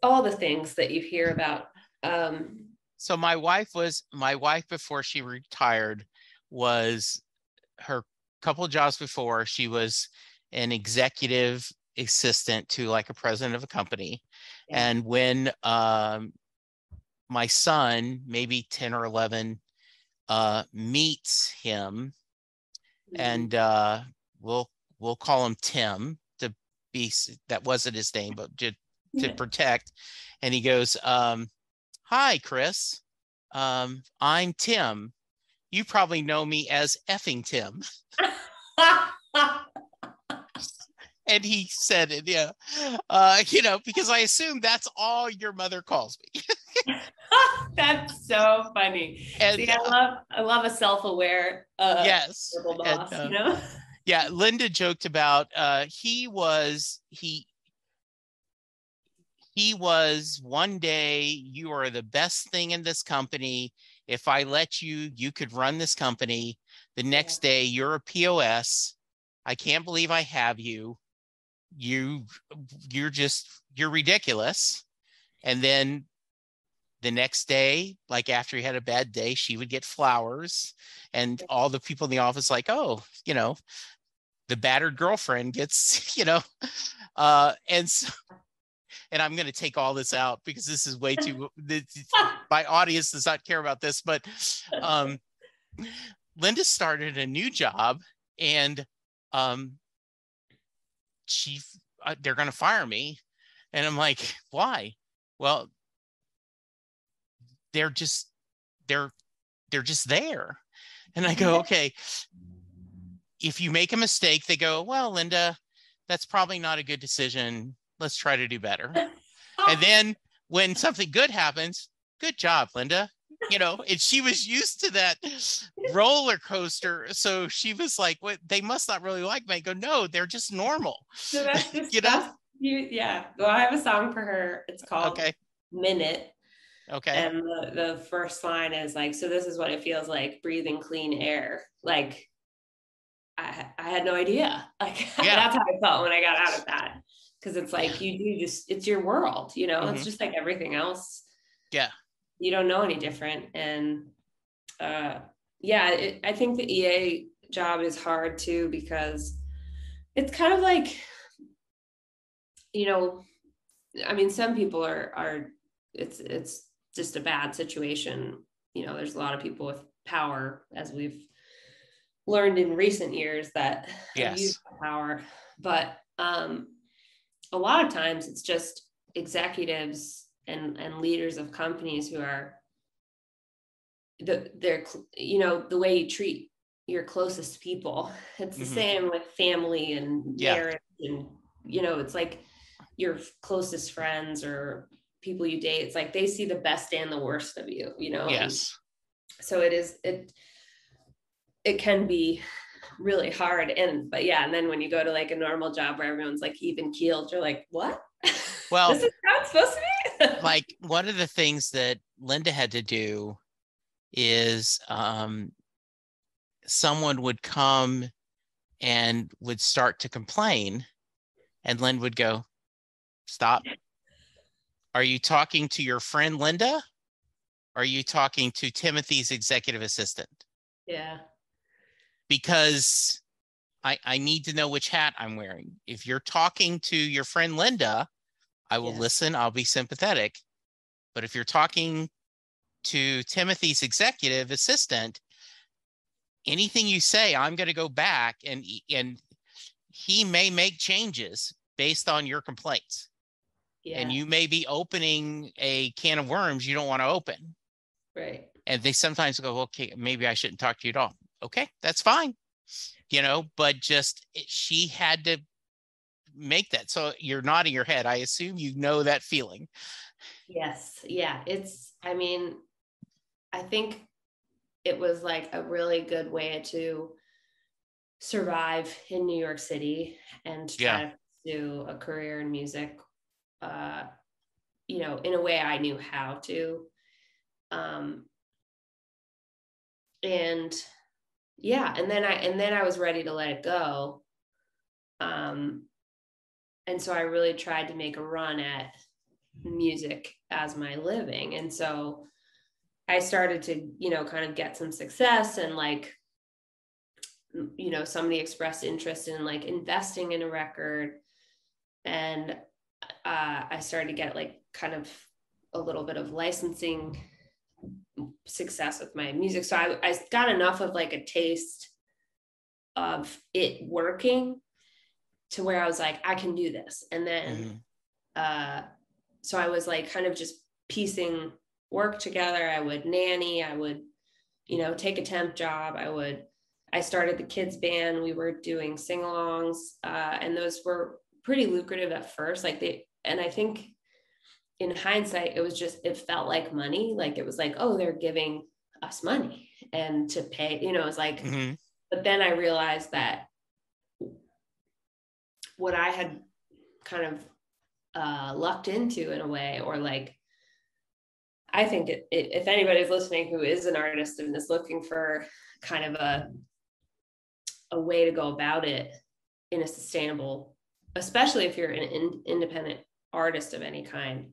all the things that you hear about. So my wife before she retired, was her couple of jobs before, she was an executive assistant to like a president of a company. Yeah. And when my son, maybe 10 or 11, meets him, and we'll call him Tim that wasn't his name, but to protect. And he goes, hi, Chris. I'm Tim. You probably know me as effing Tim. And he said it, because I assume that's all your mother calls me. That's so funny. And, see, I love a self-aware boss, Yeah, Linda joked about he was one day, you are the best thing in this company. If I let you, you could run this company. The next day, you're a POS. I can't believe I have you. You're ridiculous. And then the next day, like after he had a bad day, she would get flowers, and all the people in the office like, oh, the battered girlfriend gets, and so, and I'm going to take all this out because this is way too, my audience does not care about this, but Linda started a new job, and they're going to fire me. And I'm like, why? Well, they're just there. And I go, okay, if you make a mistake, they go, well, Linda, that's probably not a good decision. Let's try to do better. And then when something good happens, good job, Linda. And she was used to that roller coaster. So she was like, what, they must not really like me. I go, no, they're just normal. So that's just, yeah. Well, I have a song for her. It's called Minute. Okay. And the first line is like, so this is what it feels like breathing clean air. Like, I had no idea. Like, that's how I felt when I got out of that. Because it's like, it's your world, it's just like everything else. Yeah. You don't know any different. And I think the EA job is hard too, because it's kind of like, some people are it's just a bad situation. There's a lot of people with power, as we've learned in recent years, that abuse power. But a lot of times it's just executives and leaders of companies who are they're, you know, the way you treat your closest people. It's the same with family and marriage, and, you know, it's like your closest friends or people you date. It's like they see the best and the worst of you, you know? Yes. And so it can be really hard. But yeah, and then when you go to like a normal job where everyone's like even keeled, you're like, what? Well, this is how it's supposed to be. Like one of the things that Linda had to do is someone would come and would start to complain, and Lynn would go, stop. Are you talking to your friend Linda? Or are you talking to Timothy's executive assistant? Yeah. Because I need to know which hat I'm wearing. If you're talking to your friend Linda, I will listen, I'll be sympathetic. But if you're talking to Timothy's executive assistant, anything you say, I'm going to go back and he may make changes based on your complaints. Yeah. And you may be opening a can of worms you don't want to open. Right. And they sometimes go, okay, maybe I shouldn't talk to you at all. Okay, that's fine. You know, but just she had to make that. So you're nodding your head. I assume you know that feeling. Yes. Yeah. I mean, I think it was like a really good way to survive in New York City and try to pursue a career in music, you know, in a way I knew how to. And yeah, and then I was ready to let it go. And so I really tried to make a run at music as my living. And so I started to, you know, kind of get some success, and like, you know, somebody expressed interest in like investing in a record. And I started to get like kind of a little bit of licensing success with my music. So I got enough of like a taste of it working to where I was like, I can do this. And then, so I was like kind of just piecing work together. I would nanny, I would, you know, take a temp job. I started the kids band. We were doing sing-alongs, and those were pretty lucrative at first. And I think in hindsight, it felt like money. Like it was like, oh, they're giving us money and to pay, you know, it was like, but then I realized that what I had kind of lucked into in a way, or like, I think if anybody's listening who is an artist and is looking for kind of a way to go about it in a sustainable, especially if you're an independent artist of any kind,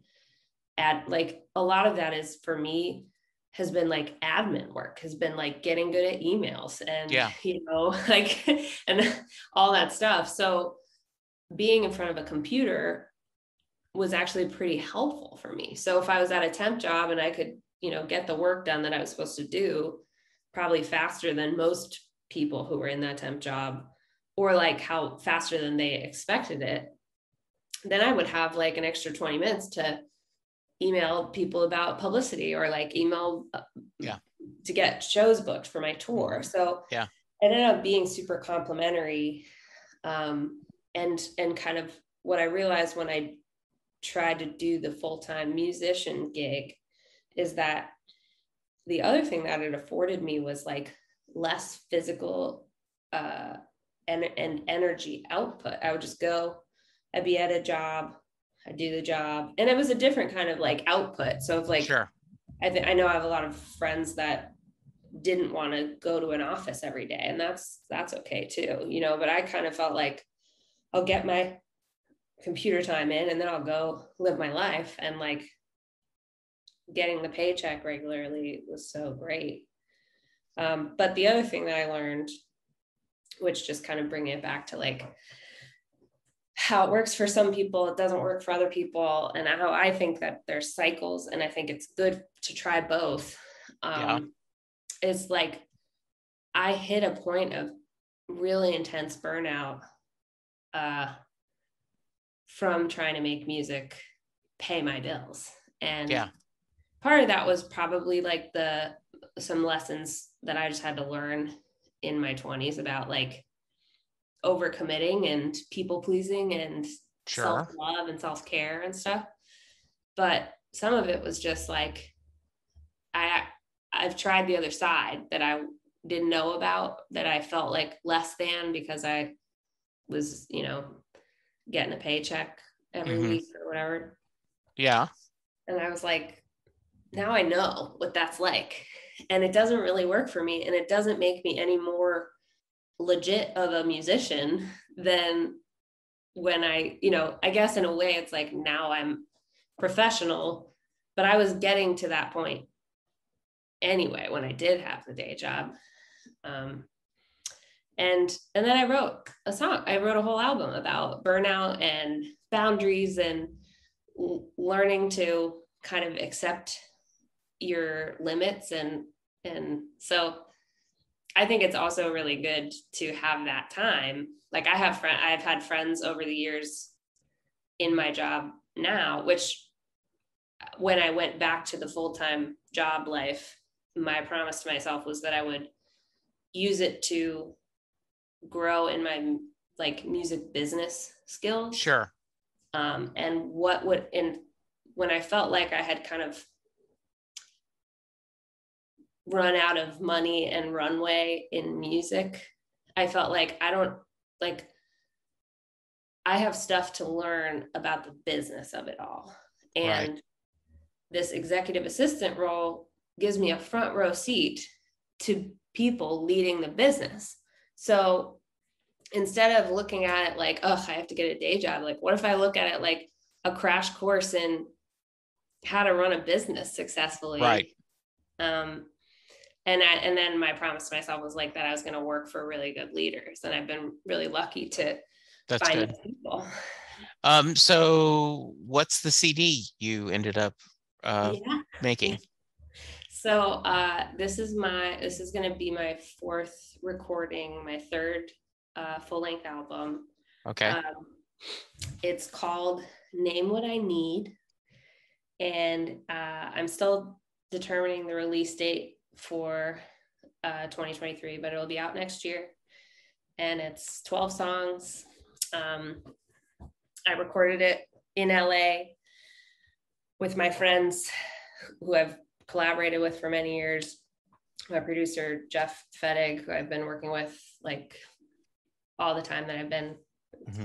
like a lot of that is for me has been like admin work, has been like getting good at emails and, you know, like, and all that stuff. So being in front of a computer was actually pretty helpful for me. So if I was at a temp job and I could, you know, get the work done that I was supposed to do probably faster than most people who were in that temp job, or like how faster than they expected it, then I would have like an extra 20 minutes to email people about publicity, or like email to get shows booked for my tour. So it ended up being super complimentary. And kind of what I realized when I tried to do the full-time musician gig is that the other thing that it afforded me was like less physical and energy output. I would just go, I'd be at a job, I'd do the job, and it was a different kind of like output. So it's like, I know I have a lot of friends that didn't want to go to an office every day, and that's okay too, you know, but I kind of felt like I'll get my computer time in and then I'll go live my life. And like getting the paycheck regularly was so great. But the other thing that I learned, which just kind of bringing it back to like how it works for some people, it doesn't work for other people, and how I think that there's cycles, and I think it's good to try both. Is like I hit a point of really intense burnout from trying to make music pay my bills. And yeah, part of that was probably like some lessons that I just had to learn in my 20s about like overcommitting and people pleasing and sure. self-love and self-care and stuff. But some of it was just like, I've tried the other side that I didn't know about, that I felt like less than because I was, getting a paycheck every Hmm. week or whatever. Yeah, And I was like, now I know what that's like. And it doesn't really work for me. And it doesn't make me any more legit of a musician than when I guess in a way it's like now I'm professional, but I was getting to that point anyway when I did have the day job. And then I wrote a song. I wrote a whole album about burnout and boundaries and learning to kind of accept your limits. And so I think it's also really good to have that time. Like I've had friends over the years in my job now, which when I went back to the full-time job life, my promise to myself was that I would use it to grow in my like music business skills. sure. And when I felt like I had kind of run out of money and runway in music, I felt like I have stuff to learn about the business of it all. Right. And this executive assistant role gives me a front row seat to people leading the business. So instead of looking at it like, oh, I have to get a day job, like what if I look at it like a crash course in how to run a business successfully? Right. And then my promise to myself was like that I was going to work for really good leaders, and I've been really lucky to That's find good. those people. So what's the CD you ended up Yeah. making? So this is going to be my fourth recording, my third full-length album. Okay. It's called Name What I Need, and I'm still determining the release date for 2023, but it'll be out next year. And it's 12 songs. I recorded it in LA with my friends who I've collaborated with for many years. My producer, Jeff Fettig, who I've been working with like all the time that I've been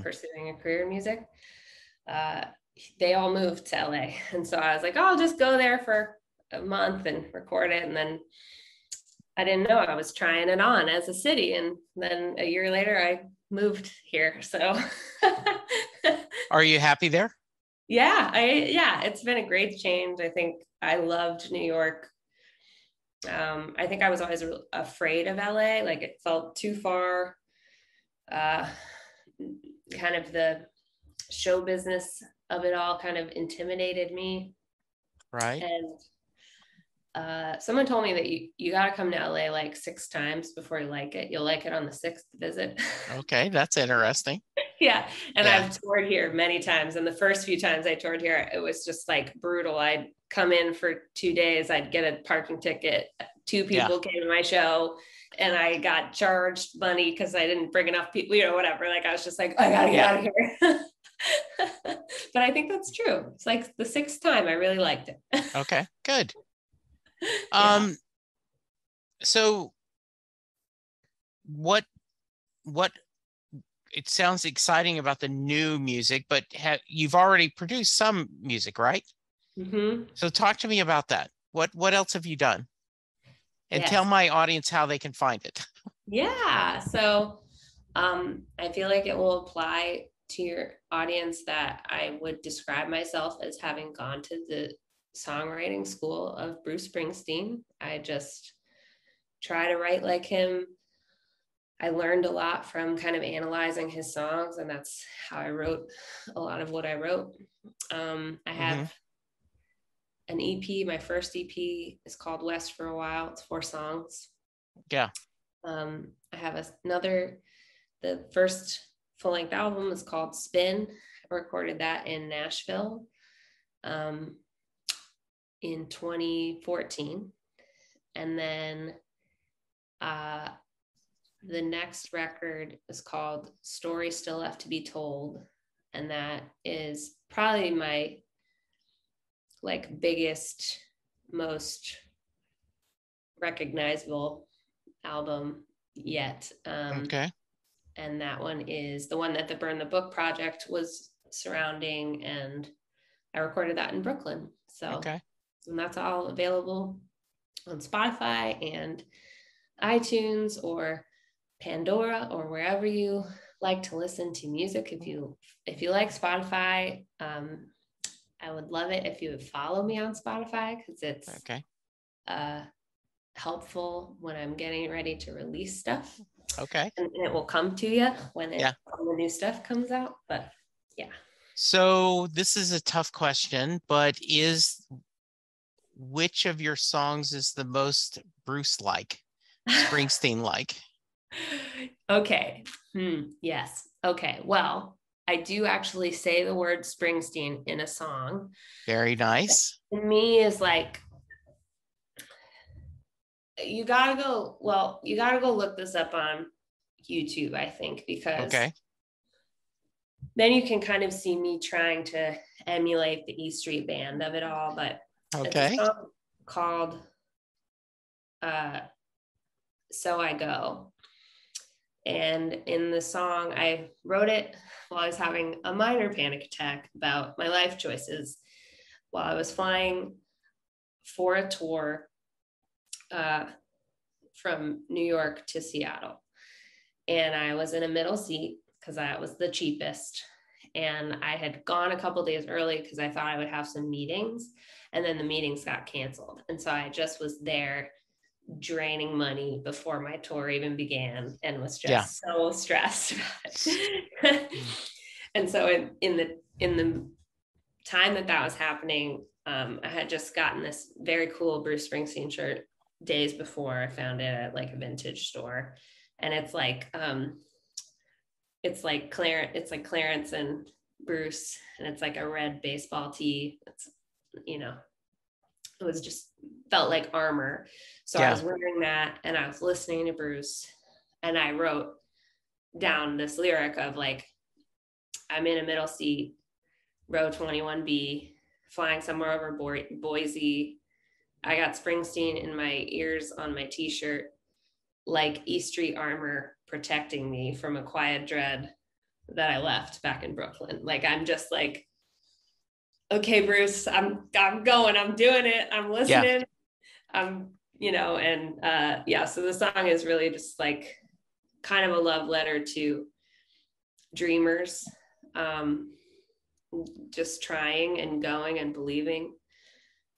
pursuing a career in music. They all moved to LA. And so I was like, oh, I'll just go there for a month and record it. And then I didn't know I was trying it on as a city. And then a year later, I moved here. So Are you happy there? yeah, it's been a great change. I think I loved New York. I think I was always afraid of LA. Like it felt too far. Kind of the show business of it all kind of intimidated me. Right. And someone told me that you got to come to LA like 6 times before you like it. You'll like it on the 6th visit. Okay, that's interesting. Yeah. And Yeah. I've toured here many times. And the first few times I toured here, it was just like brutal. I'd come in for 2 days. I'd get a parking ticket. 2 people came to my show and I got charged money because I didn't bring enough people, whatever. Like I was just like, I gotta get out of here. But I think that's true. It's like the 6th time I really liked it. Okay, good. So what it sounds exciting about the new music, but you've already produced some music, right? Mm-hmm. So talk to me about that. What else have you done? And Yes. tell my audience how they can find it. Yeah. So I feel like it will apply to your audience that I would describe myself as having gone to the songwriting school of Bruce Springsteen. I just try to write like him. I learned a lot from kind of analyzing his songs, and that's how I wrote a lot of what I wrote. I have an EP. My first EP is called West for a While. It's 4 songs. Yeah. I have the first full-length album is called Spin. I recorded that in Nashville. in 2014. And then the next record is called Story Still Left to Be Told. And that is probably my like biggest, most recognizable album yet. Okay. And that one is the one that the Burn the Book project was surrounding, and I recorded that in Brooklyn. So, okay. And that's all available on Spotify and iTunes or Pandora or wherever you like to listen to music. If you like Spotify, I would love it if you would follow me on Spotify, because it's okay. Helpful when I'm getting ready to release stuff. Okay. And it will come to you when the new stuff comes out. But yeah. So this is a tough question, but which of your songs is the most Bruce-like, Springsteen-like? Okay. Yes. Okay. Well, I do actually say the word Springsteen in a song. Very nice. To me is like, you gotta go look this up on YouTube, I think, because then you can kind of see me trying to emulate the E Street Band of it all. But it's a song called So I Go. And in the song, I wrote it while I was having a minor panic attack about my life choices while I was flying for a tour from New York to Seattle. And I was in a middle seat because that was the cheapest. And I had gone a couple days early because I thought I would have some meetings, and then the meetings got canceled. And so I just was there draining money before my tour even began, and was just so stressed about it. And so in the time that was happening, I had just gotten this very cool Bruce Springsteen shirt days before. I found it at like a vintage store, and it's like Clarence and Bruce, and it's like a red baseball tee. It's, it was just felt like armor. So I was wearing that, and I was listening to Bruce, and I wrote down this lyric of like, I'm in a middle seat, row 21B, flying somewhere over Boise. I got Springsteen in my ears on my t-shirt, like E Street armor protecting me from a quiet dread that I left back in Brooklyn. Like, I'm just like, okay, Bruce, I'm going, I'm doing it, I'm listening. So the song is really just like kind of a love letter to dreamers, just trying and going and believing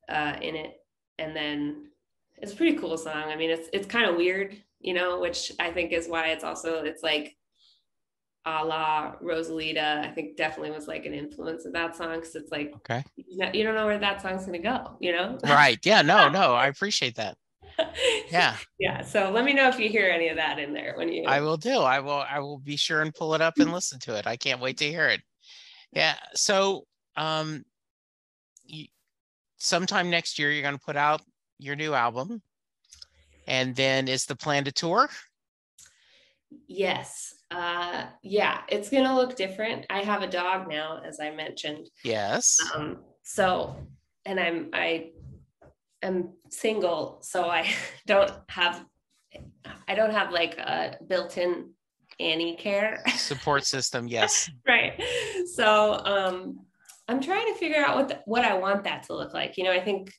in it. And then it's a pretty cool song. I mean, it's kind of weird, which I think is why it's like a la Rosalita. I think definitely was like an influence of that song, because it's like, you don't know where that song's going to go, Right. Yeah. No, I appreciate that. Yeah. Yeah. So let me know if you hear any of that in there when you. I will do. I will be sure and pull it up and listen to it. I can't wait to hear it. Yeah. So, sometime next year, you're going to put out your new album, and then is the plan to tour? Yes. It's going to look different. I have a dog now, as I mentioned. Yes. And I am single, so I don't have like a built-in Annie care support system. Yes. Right. So, I'm trying to figure out what I want that to look like. I think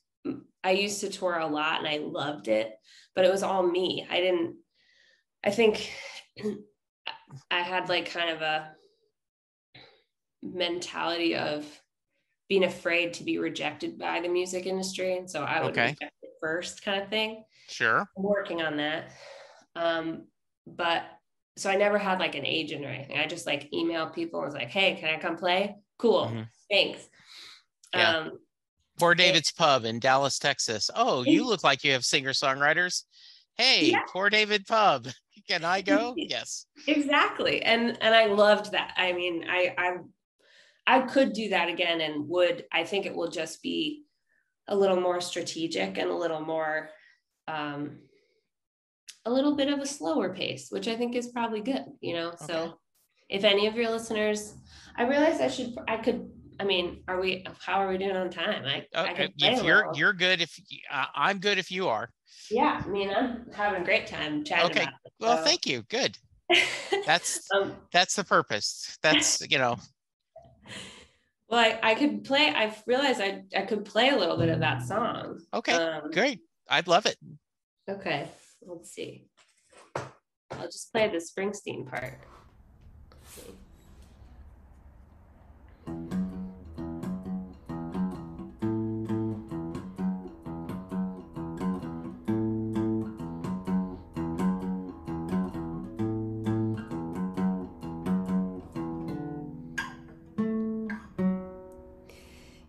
I used to tour a lot and I loved it, but it was all me. I think I had like kind of a mentality of being afraid to be rejected by the music industry. And so I would reject it first, kind of thing. Sure. I'm working on that. But so I never had like an agent or anything. I just like emailed people and was like, hey, can I come play? Cool. Mm-hmm. Thanks. Yeah. Poor David's Pub in Dallas, Texas. Oh, you look like you have singer-songwriters. Hey, Poor David Pub. Can I go? Yes. Exactly. And I loved that. I mean, I could do that again, and I think it will just be a little more strategic and a little more, a little bit of a slower pace, which I think is probably good, you know? Okay. So if any of your listeners, I realize how are we doing on time? I could play If a little. you're good, if I'm good, if you are. Yeah. I mean, I'm having a great time chatting Okay. about it. Well, thank you. Good. That's the purpose. That's, well, I could play, I've realized I could play a little bit of that song. okay, great. I'd love it. Okay. Let's see. I'll just play the Springsteen part. Let's see.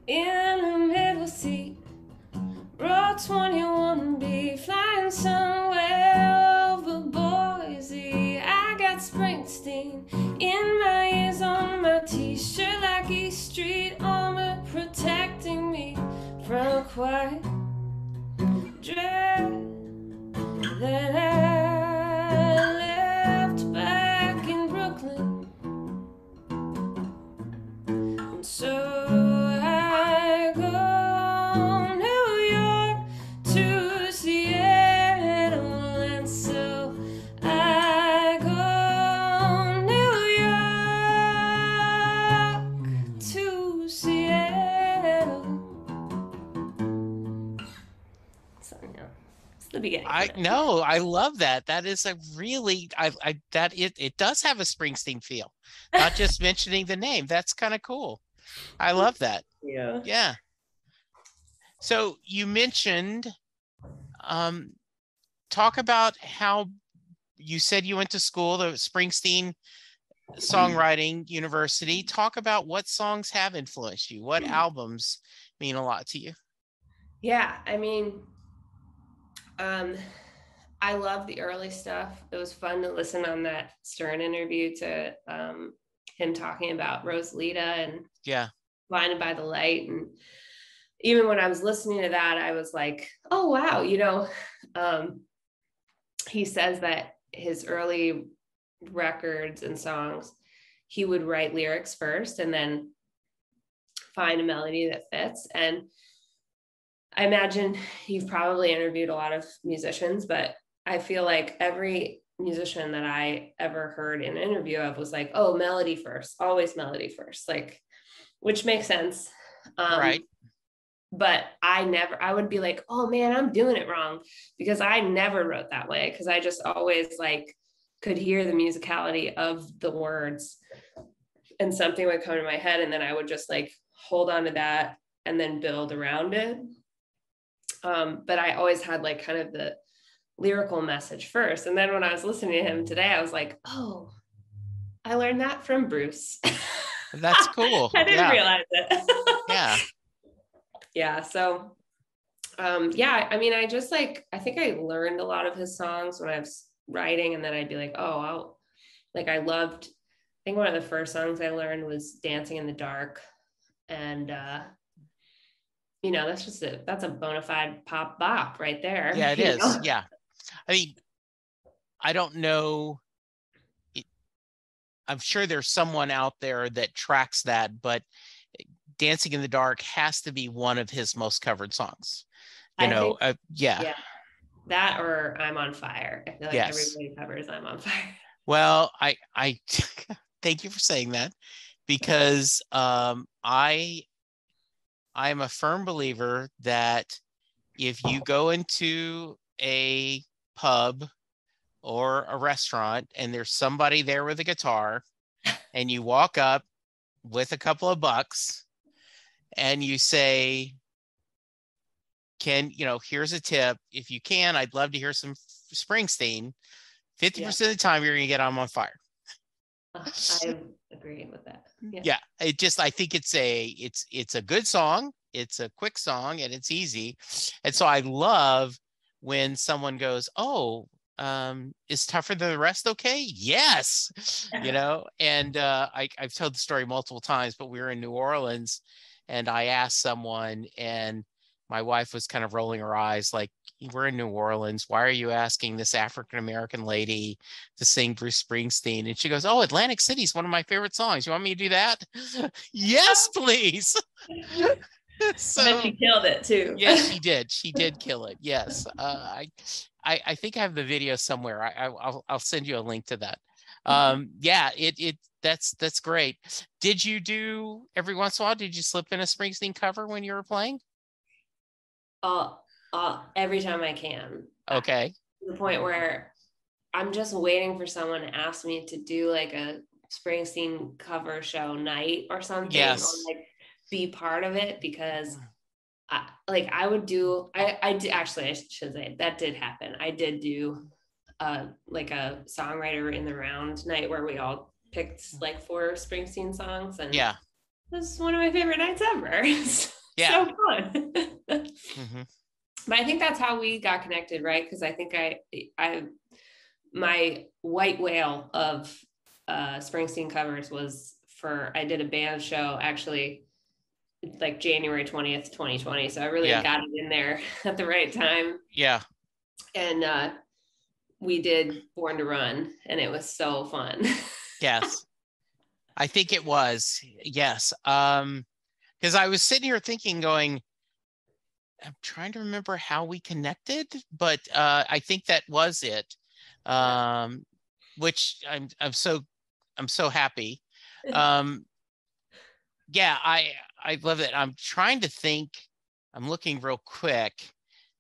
In the middle seat, row 21B, flying somewhere over Boise. I got Springsteen in my ears, on my t-shirt like East Street armor, protecting me from quiet dread that I left back in Brooklyn. And so the beginning. I know. I love that. That is a really, it does have a Springsteen feel, not just mentioning the name. That's kind of cool. I love that. Yeah. Yeah. So you mentioned, talk about how you said you went to school, the Springsteen Songwriting University. Talk about what songs have influenced you. What albums mean a lot to you? Yeah. I mean, I love the early stuff. It was fun to listen on that Stern interview to him talking about Rosalita and Blinded by the Light. And even when I was listening to that, I was like, oh, wow. He says that his early records and songs, he would write lyrics first and then find a melody that fits. And I imagine you've probably interviewed a lot of musicians, but I feel like every musician that I ever heard an interview of was like, oh, melody first, always melody first, like, which makes sense. Right. But I would be like, oh man, I'm doing it wrong, because I never wrote that way. Cause I just always like could hear the musicality of the words and something would come to my head. And then I would just like hold on to that and then build around it. But I always had like kind of the lyrical message first. And then when I was listening to him today, I was like, oh, I learned that from Bruce. That's cool. I didn't realize it. Yeah. Yeah. So, I mean, I think I learned a lot of his songs when I was writing, and then I'd be like, oh, I think one of the first songs I learned was Dancing in the Dark. And, that's a bona fide pop bop right there. Yeah, it is. Yeah. I mean, I don't know. I'm sure there's someone out there that tracks that, but Dancing in the Dark has to be one of his most covered songs. Yeah. That or I'm on Fire. I feel like everybody covers I'm on Fire. Well, I thank you for saying that, because I am a firm believer that if you go into a pub or a restaurant and there's somebody there with a guitar and you walk up with a couple of bucks and you say, here's a tip. If you can, I'd love to hear some Springsteen. 50% of the time you're going to get I'm on Fire. I agree with that. Yeah. I think it's a good song. It's a quick song and it's easy. And so I love when someone goes, oh, is tougher than the rest okay? Yes. And I've told the story multiple times, but we were in New Orleans and I asked someone, and my wife was kind of rolling her eyes like, we're in New Orleans. Why are you asking this African-American lady to sing Bruce Springsteen? And she goes, oh, Atlantic City is one of my favorite songs. You want me to do that? Yes, please. I bet she killed it too. Yes, she did. She did kill it. Yes. I think I have the video somewhere. I'll send you a link to that. Yeah, that's great. Did you do every once in a while? Did you slip in a Springsteen cover when you were playing? Every time I can. Okay. To the point where I'm just waiting for someone to ask me to do like a Springsteen cover show night or something. Yes. Or like be part of it, because I would do, I did, actually, I should say that did happen. I did do like a songwriter in the round night where we all picked like 4 Springsteen songs, and yeah, it was one of my favorite nights ever. Yeah. So fun. Mm-hmm. But I think that's how we got connected, right? Because I think my white whale of Springsteen covers was I did a band show actually like January 20th, 2020. So I really got it in there at the right time. Yeah. And we did Born to Run, and it was so fun. Yes. I think it was. Yes. Because I was sitting here thinking, going, I'm trying to remember how we connected, but I think that was it. Which I'm so happy. Yeah, I love it. I'm trying to think. I'm looking real quick.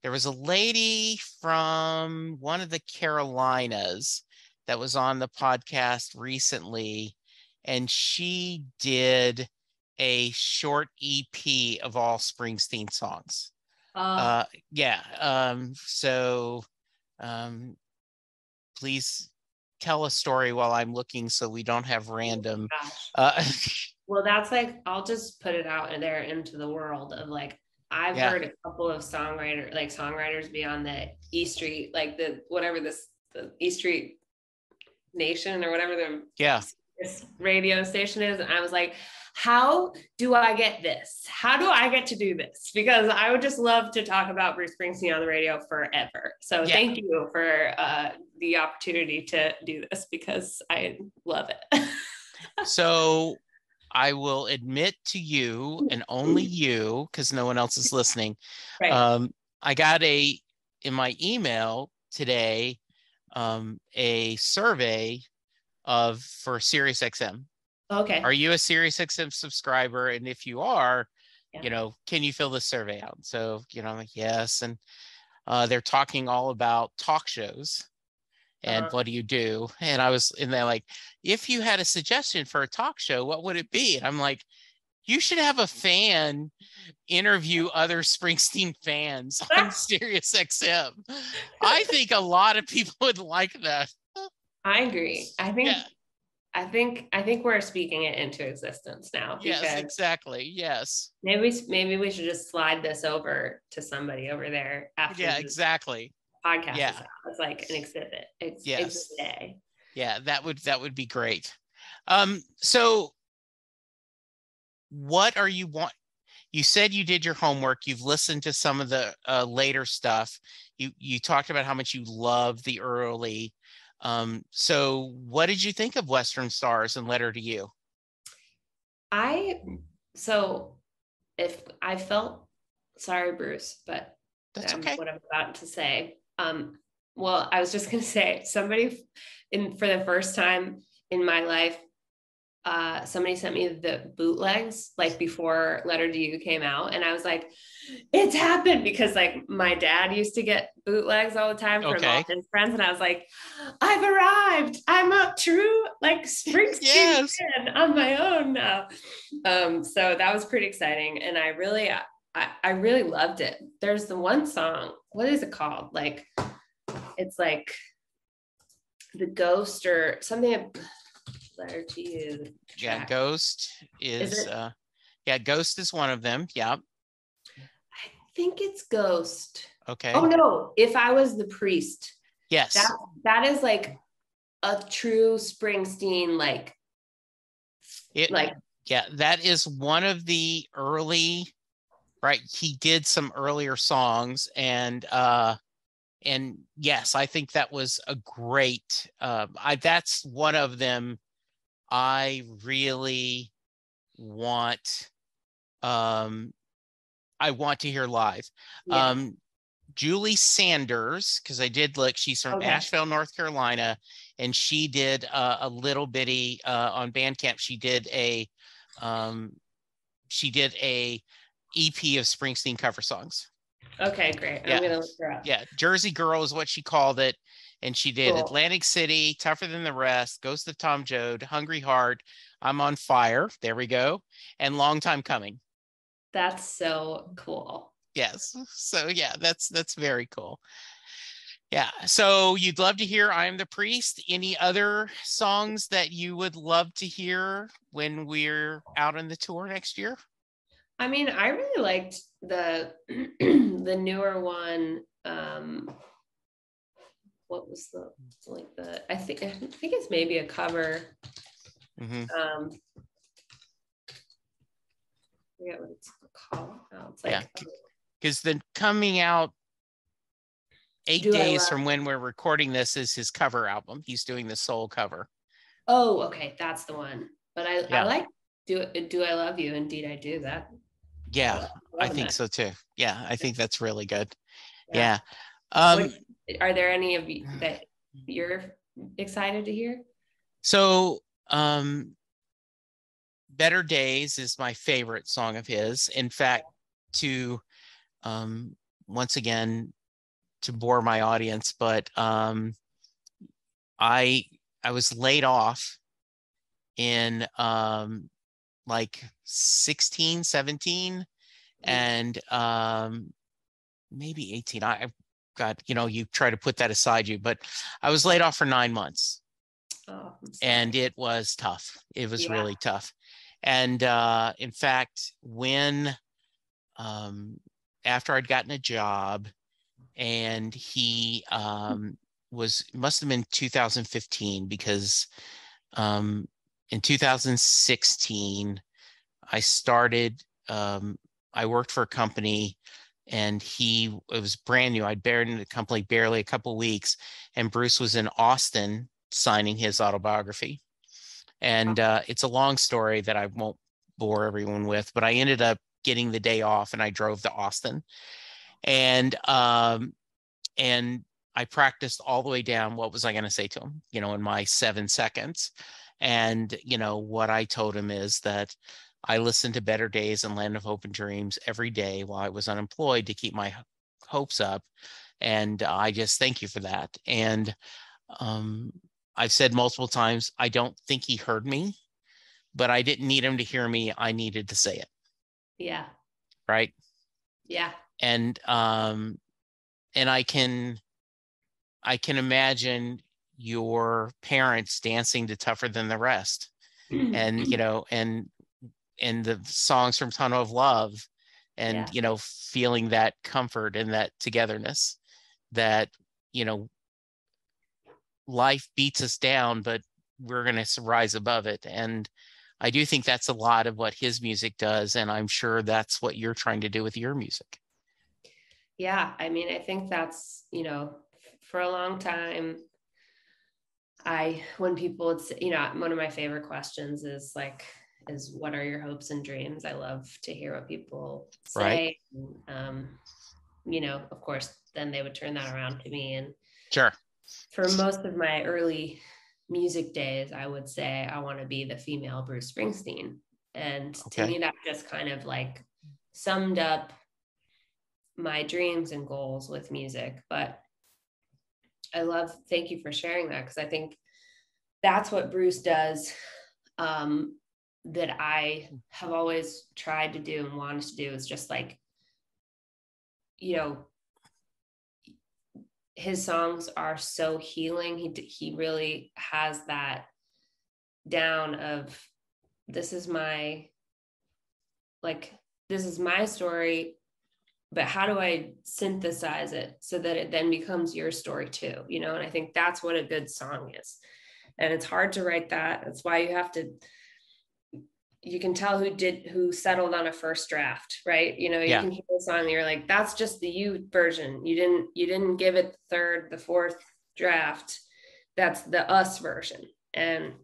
There was a lady from one of the Carolinas that was on the podcast recently, and she did a short EP of all Springsteen songs. So please tell a story while I'm looking so we don't have random. Well, that's like, I'll just put it out there into the world of like, I've heard a couple of songwriters be on the E Street, like the E Street Nation or whatever this radio station is. And I was like, how do I get this? How do I get to do this? Because I would just love to talk about Bruce Springsteen on the radio forever. So thank you for the opportunity to do this, because I love it. So I will admit to you, and only you, because no one else is listening. Right. I got in my email today, a survey for SiriusXM. Okay. Are you a SiriusXM subscriber? And if you are, can you fill this survey out? So, I'm like, yes. And they're talking all about talk shows. And what do you do? And they're like, if you had a suggestion for a talk show, what would it be? And I'm like, you should have a fan interview other Springsteen fans on SiriusXM. I think a lot of people would like that. I agree. I think we're speaking it into existence now. Yes, exactly. Yes. Maybe we should just slide this over to somebody over there after. Yeah, exactly. Podcast is out. It's like an exhibit. Exhibit A. Yeah, that would be great. So what are you want? You said you did your homework. You've listened to some of the later stuff. You talked about how much you love the early. So what did you think of Western Stars and Letter to You? Sorry, Bruce, but that's okay. What I'm about to say. Well, I was just going to say, for the first time in my life, somebody sent me the bootlegs like before Letter to You came out. And I was like, it's happened, because like my dad used to get bootlegs all the time from all his friends. And I was like, I've arrived. I'm a true like Springsteen fan on my own now. So that was pretty exciting. And I really loved it. There's the one song, what is it called? Like, it's like The Ghost or something. Letter to You. Track. Yeah, Ghost is Ghost is one of them. Yeah. I think it's Ghost. Okay. Oh no, If I Was the Priest. Yes. That is like a true Springsteen, like yeah, that is one of the early, right? He did some earlier songs, and yes, I think that was a great, that's one of them I really want, I want to hear live. yeah. Julie Sanders, because I did look, she's from Okay. Asheville, North Carolina, and she did a little bitty on Bandcamp. Um, she did a EP of Springsteen cover songs. Okay, great. I'm Yeah, gonna look her up. yeah. Jersey Girl is what she called it, and she did Cool. Atlantic City, Tougher Than the Rest, Ghost of Tom Joad, Hungry Heart, I'm on Fire. There we go, and Long Time Coming. That's so cool. Yes. So yeah, that's very cool. Yeah. So you'd love to hear I Am the Priest. Any other songs that you would love to hear when we're out on the tour next year? I mean, I really liked the the newer one. What was I think it's maybe a cover. Mm-hmm. I forget what it's called. Oh, it's like, yeah. Because then coming out 8 days from when we're recording this is his cover album. He's doing the soul cover. Oh, okay. That's the one. But I like Do I Love You? Indeed, I do that. Yeah, I think so too. Yeah, I think that's really good. Yeah. Are there any of you that you're excited to hear? So, Better Days is my favorite song of his. In fact, to once again, to bore my audience, but I was laid off in like 16, 17, and maybe 18. I've got, you try to put that aside but I was laid off for 9 months. Oh, and it was tough. It was really tough. And in fact, when after I'd gotten a job, and he must have been 2015, because in 2016 I started, I worked for a company, and it was brand new. I'd been in the company barely a couple of weeks, and Bruce was in Austin signing his autobiography. And it's a long story that I won't bore everyone with, but I ended up getting the day off, and I drove to Austin, and I practiced all the way down. What was I going to say to him, in my 7 seconds? And, what I told him is that I listened to Better Days and Land of Hope and Dreams every day while I was unemployed to keep my hopes up. And I just thank you for that. And I've said multiple times, I don't think he heard me, but I didn't need him to hear me. I needed to say it. Yeah. Right. Yeah. And I can imagine your parents dancing to Tougher Than the Rest, and, and the songs from Tunnel of Love, and, feeling that comfort and that togetherness that, life beats us down, but we're going to rise above it. And I do think that's a lot of what his music does. And I'm sure that's what you're trying to do with your music. Yeah. I mean, I think that's, for a long time, when people would say, one of my favorite questions is what are your hopes and dreams? I love to hear what people say. Right. Of course, then they would turn that around to me. And sure, for most of my early music days, I would say I want to be the female Bruce Springsteen. And to me, that just kind of summed up my dreams and goals with music. But thank you for sharing that, because I think that's what Bruce does, that I have always tried to do and wanted to do, is just his songs are so healing. He really has that down of, this is my story. but how do I synthesize it so that it then becomes your story too, you know? And I think that's what a good song is. And it's hard to write that. That's why you can tell who settled on a first draft, right? You know, you can hear a song and you're like, that's just the you version. You didn't give it the third, the fourth draft. That's the us version. And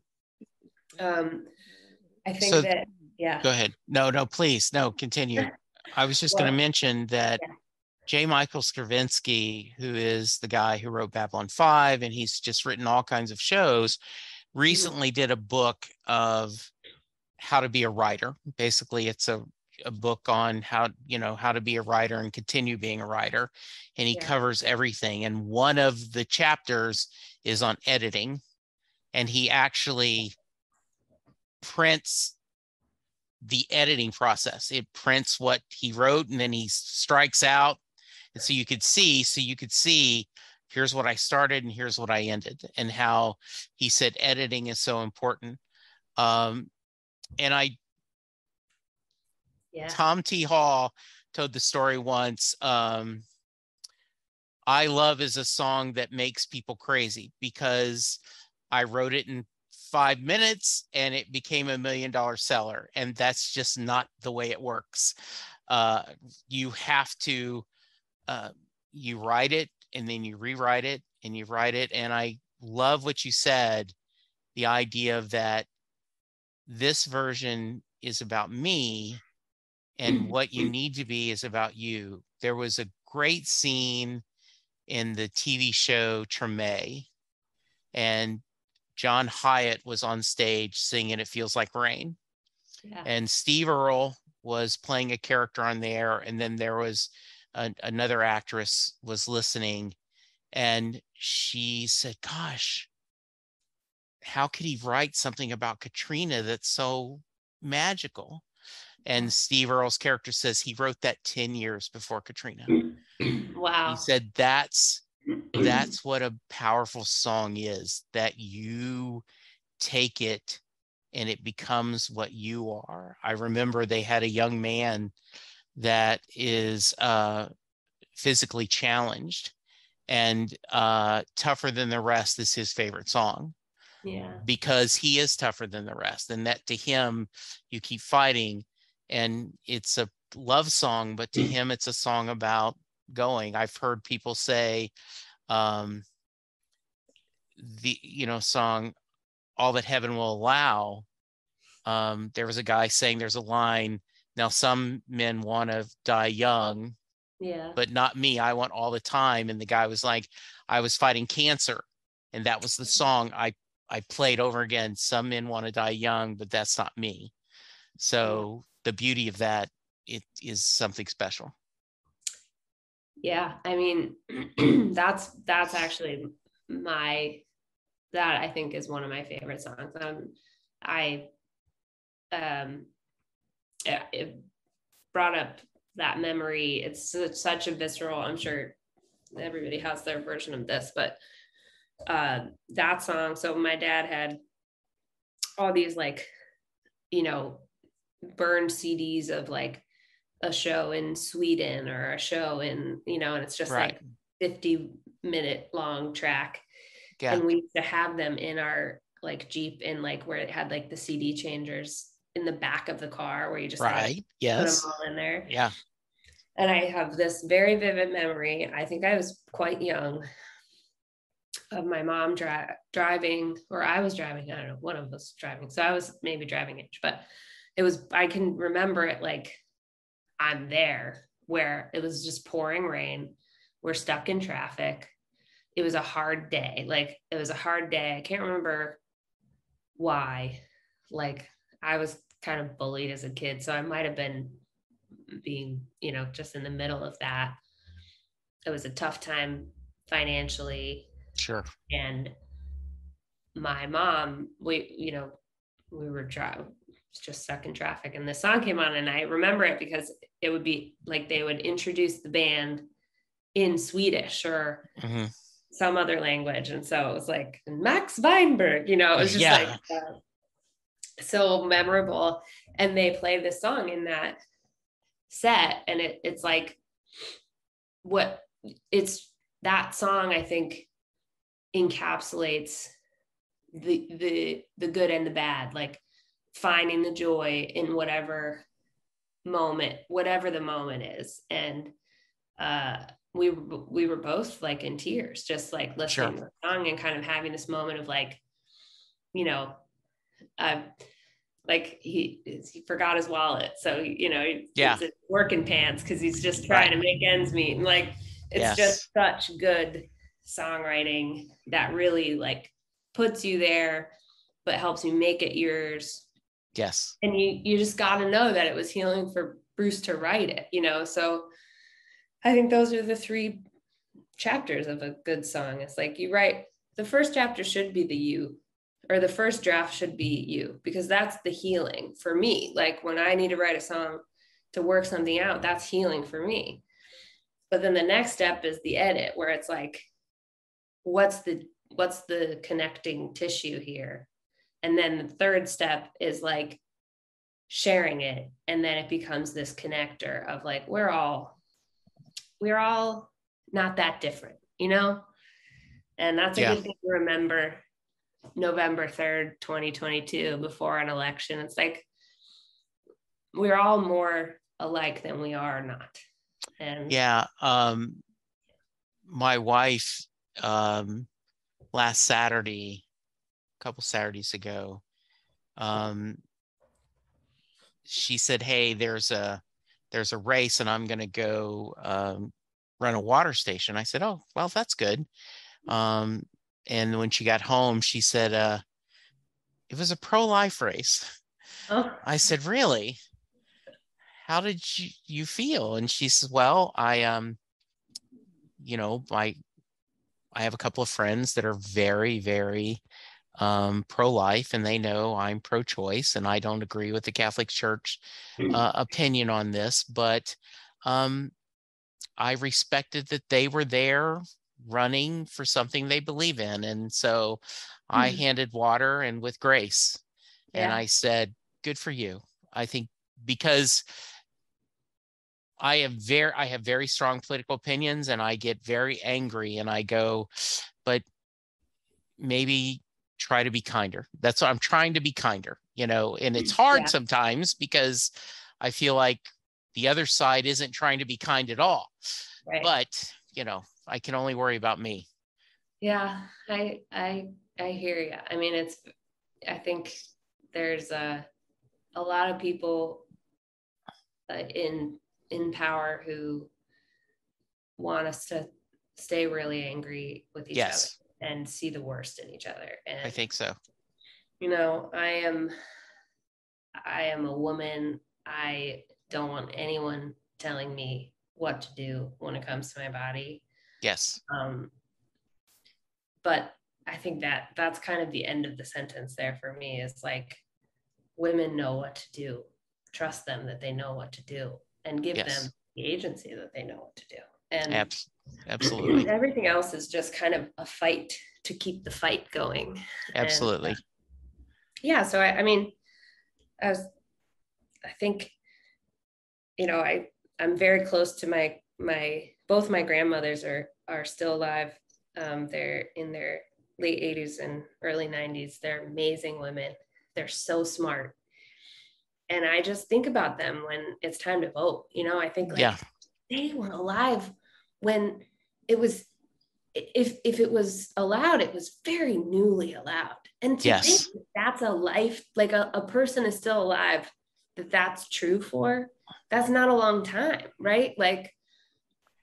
I think so, that, yeah. Go ahead. No, please. No, continue. I was just going to mention that J. Michael Straczynski, who is the guy who wrote Babylon 5, and he's just written all kinds of shows, recently did a book of how to be a writer. Basically, it's a book on how to be a writer and continue being a writer. And he covers everything. And one of the chapters is on editing. And he actually prints the editing process. It prints what he wrote and then he strikes out. And so you could see, here's what I started and here's what I ended, and how he said editing is so important. And Tom T. Hall told the story once. I Love is a song that makes people crazy because I wrote it in 5 minutes and it became $1 million seller. And that's just not the way it works. You have to, you write it and then you rewrite it and you write it. And I love what you said, the idea of that this version is about me and what you need to be is about you. There was a great scene in the TV show Treme, and John Hyatt was on stage singing It Feels Like Rain. Yeah. And Steve Earle was playing a character on there. And then there was another actress was listening, and she said, gosh, how could he write something about Katrina that's so magical? And Steve Earle's character says he wrote that 10 years before Katrina. Wow. He said that's what a powerful song is, that you take it and it becomes what you are. I remember they had a young man that is physically challenged, and Tougher Than the Rest is his favorite song. Yeah. Because he is tougher than the rest. And that to him, you keep fighting. And it's a love song, but to him, it's a song about going. I've heard people say the song All That Heaven Will Allow. There was a guy saying there's a line, now some men want to die young, but not me. I want all the time. And the guy was like, I was fighting cancer. And that was the song I played over again. Some men want to die young, but that's not me. So the beauty of that, it is something special. Yeah. I mean, that's actually that I think is one of my favorite songs. It brought up that memory. It's such a visceral, I'm sure everybody has their version of this, but that song. So my dad had all these burned CDs of like a show in Sweden or a show in, and it's just like 50-minute long track. Yeah. And we used to have them in our like Jeep, in like where it had like the CD changers in the back of the car where you just put them all in there. Yeah. And I have this very vivid memory. I think I was quite young, of my mom driving, or I was driving. I don't know, one of us driving. So I was maybe driving age, but I can remember it like I'm there, where it was just pouring rain. We're stuck in traffic. It was a hard day. I can't remember why. Like I was kind of bullied as a kid. So I might've been being, just in the middle of that. It was a tough time financially. Sure. And my mom, we were just stuck in traffic, and the song came on, and I remember it because it would be like they would introduce the band in Swedish or some other language. And so it was like Max Weinberg, it was just so memorable. And they play this song in that set, and it's like what it's that song, I think, encapsulates the good and the bad, like finding the joy in whatever the moment is. And we were both like in tears, just like listening to the song and kind of having this moment of like, you know, like he forgot his wallet, so it's working pants because he's just trying to make ends meet, and like it's just such good songwriting that really like puts you there but helps you make it yours. Yes. And you just got to know that it was healing for Bruce to write it, so I think those are the 3 chapters of a good song. It's like you write, the first chapter should be the you, or the first draft should be you, because that's the healing for me. Like when I need to write a song to work something out, that's healing for me. But then the next step is the edit, where it's like, what's the connecting tissue here? And then the third step is like sharing it. And then it becomes this connector of like, we're all not that different, And that's a good thing to remember November 3rd, 2022, before an election. It's like, we're all more alike than we are not. And my wife, last Saturday, a couple Saturdays ago, she said, hey, there's a race and I'm going to go run a water station. I said, oh, well, that's good. And when she got home, she said, it was a pro-life race. Oh. I said, really? How did you feel? And she says, well, I have a couple of friends that are very, very pro-life, and they know I'm pro-choice, and I don't agree with the Catholic Church opinion on this, but I respected that they were there running for something they believe in. And so I handed water and with grace. And I said, good for you. I think because I have very strong political opinions, and I get very angry, and I go, but maybe try to be kinder. That's what I'm trying to be kinder, and it's hard sometimes because I feel like the other side isn't trying to be kind at all. Right. But, I can only worry about me. Yeah, I hear you. I mean, I think there's a lot of people in power who want us to stay really angry with each other and see the worst in each other. And I think so. I am a woman. I don't want anyone telling me what to do when it comes to my body. Yes. But I think that's kind of the end of the sentence there for me, is like, women know what to do. Trust them that they know what to do, and give them the agency that they know what to do. And absolutely. Everything else is just kind of a fight to keep the fight going. Absolutely. And, so I mean, I think, I'm very close to both my grandmothers are still alive. They're in their late 80s and early 90s. They're amazing women. They're so smart. And I just think about them when it's time to vote. I think they were alive when it was, if it was allowed, it was very newly allowed. And to think that's a life, like a person is still alive, that's true for, that's not a long time, right? Like,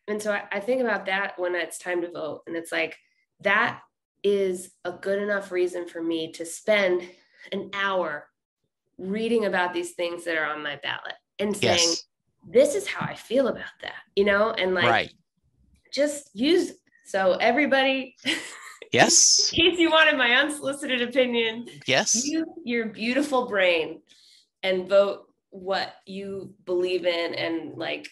and so I think about that when it's time to vote. And it's like, that is a good enough reason for me to spend an hour reading about these things that are on my ballot and saying, this is how I feel about that, and like, just use, so everybody, in case you wanted my unsolicited opinion, use your beautiful brain and vote what you believe in, and like,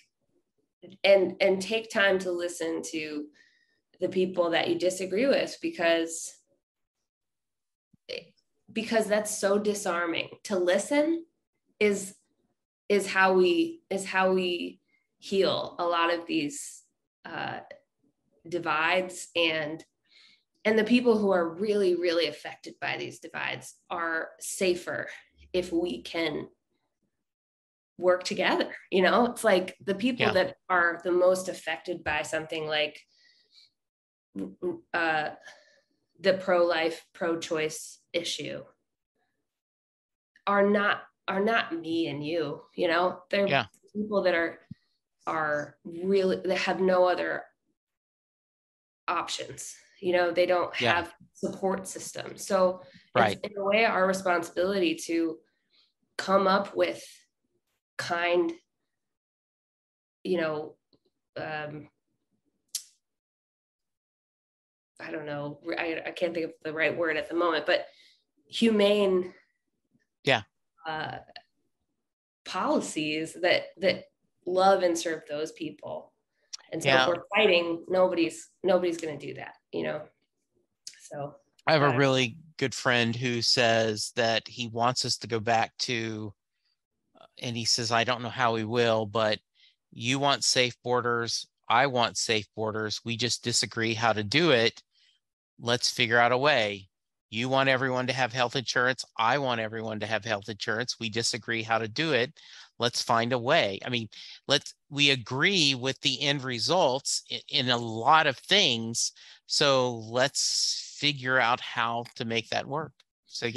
and take time to listen to the people that you disagree with, because that's so disarming. To listen is how we heal a lot of these divides, and the people who are really, really affected by these divides are safer if we can work together. It's like the people that are the most affected by something like the pro-life, pro-choice issue are not me and you. They're people that are really, that have no other options. They don't have support systems. So it's in a way our responsibility to come up with kind, I don't know, I can't think of the right word at the moment, but humane policies that love and serve those people. And so if we're fighting, nobody's going to do that, So I have a really good friend who says that he wants us to go back to, and he says, I don't know how we will, but you want safe borders. I want safe borders. We just disagree how to do it. Let's figure out a way. You want everyone to have health insurance. I want everyone to have health insurance. We disagree how to do it. Let's find a way. I mean, we agree with the end results in a lot of things. So let's figure out how to make that work. So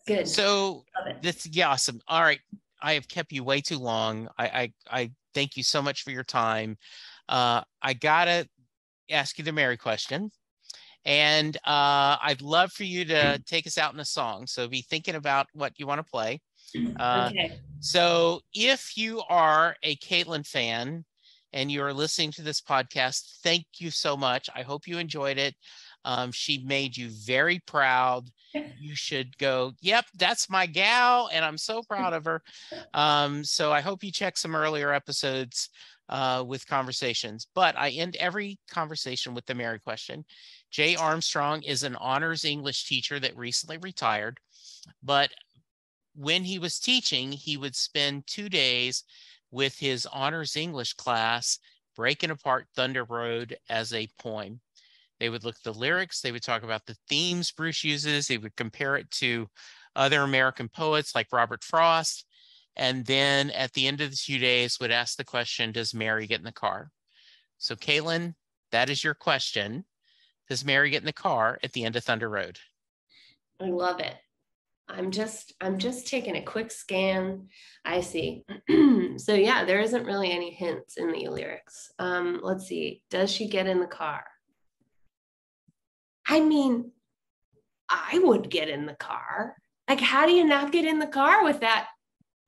good. So that's awesome. All right. I have kept you way too long. I thank you so much for your time. I gotta ask you the Mary question. And I'd love for you to take us out in a song. So be thinking about what you want to play. Okay. So if you are a Caitlin fan and you're listening to this podcast, thank you so much. I hope you enjoyed it. She made you very proud. You should go, yep, that's my gal. And I'm so proud of her. So I hope you check some earlier episodes with conversations, but I end every conversation with the Mary question. Jay Armstrong is an honors English teacher that recently retired, but when he was teaching, he would spend 2 days with his honors English class, breaking apart Thunder Road as a poem. They would look at the lyrics. They would talk about the themes Bruce uses. They would compare it to other American poets like Robert Frost. And then at the end of the 2 days would ask the question, does Mary get in the car? So Caitlin, that is your question. Does Mary get in the car at the end of Thunder Road? I love it. I'm just taking a quick scan. I see. So yeah, there isn't really any hints in the lyrics. Let's see. Does she get in the car? I mean, I would get in the car. Like, how do you not get in the car with that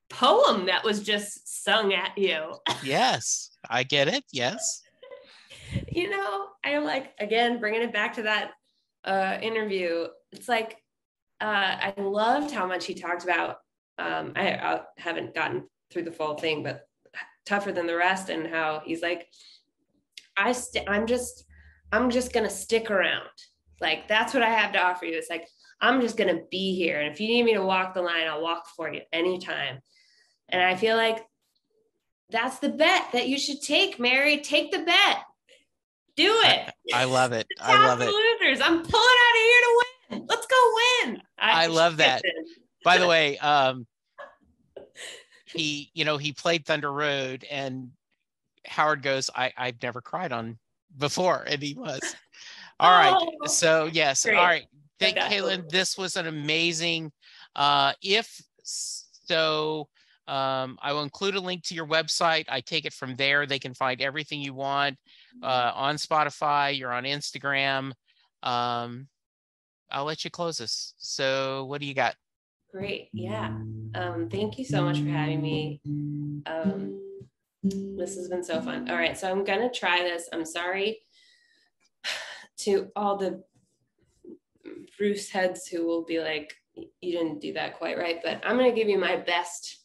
poem that was just sung at you? Yes, I get it. Yes. I'm like, again, bringing it back to that interview. It's like, I loved how much he talked about, I haven't gotten through the full thing, but tougher than the rest, and how he's like, I'm just going to stick around. Like, that's what I have to offer you. It's like, I'm just going to be here. And if you need me to walk the line, I'll walk for you anytime. And I feel like that's the bet that you should take, Mary. Take the bet. Do it. I love it. I love it. Losers. I'm pulling out of here to win. Let's go win. I love that. By the way, he played Thunder Road, and Howard goes, I've never cried on before, and he was. All right. So yes. Great. All right. Thank you, Caitlin. This was an amazing. I will include a link to your website. I take it from there. They can find everything you want on Spotify. You're on Instagram. I'll let you close this. So what do you got? Great. Yeah. Thank you so much for having me. This has been so fun. All right. So I'm going to try this. I'm sorry to all the Bruce heads who will be like, you didn't do that quite right, but I'm going to give you my best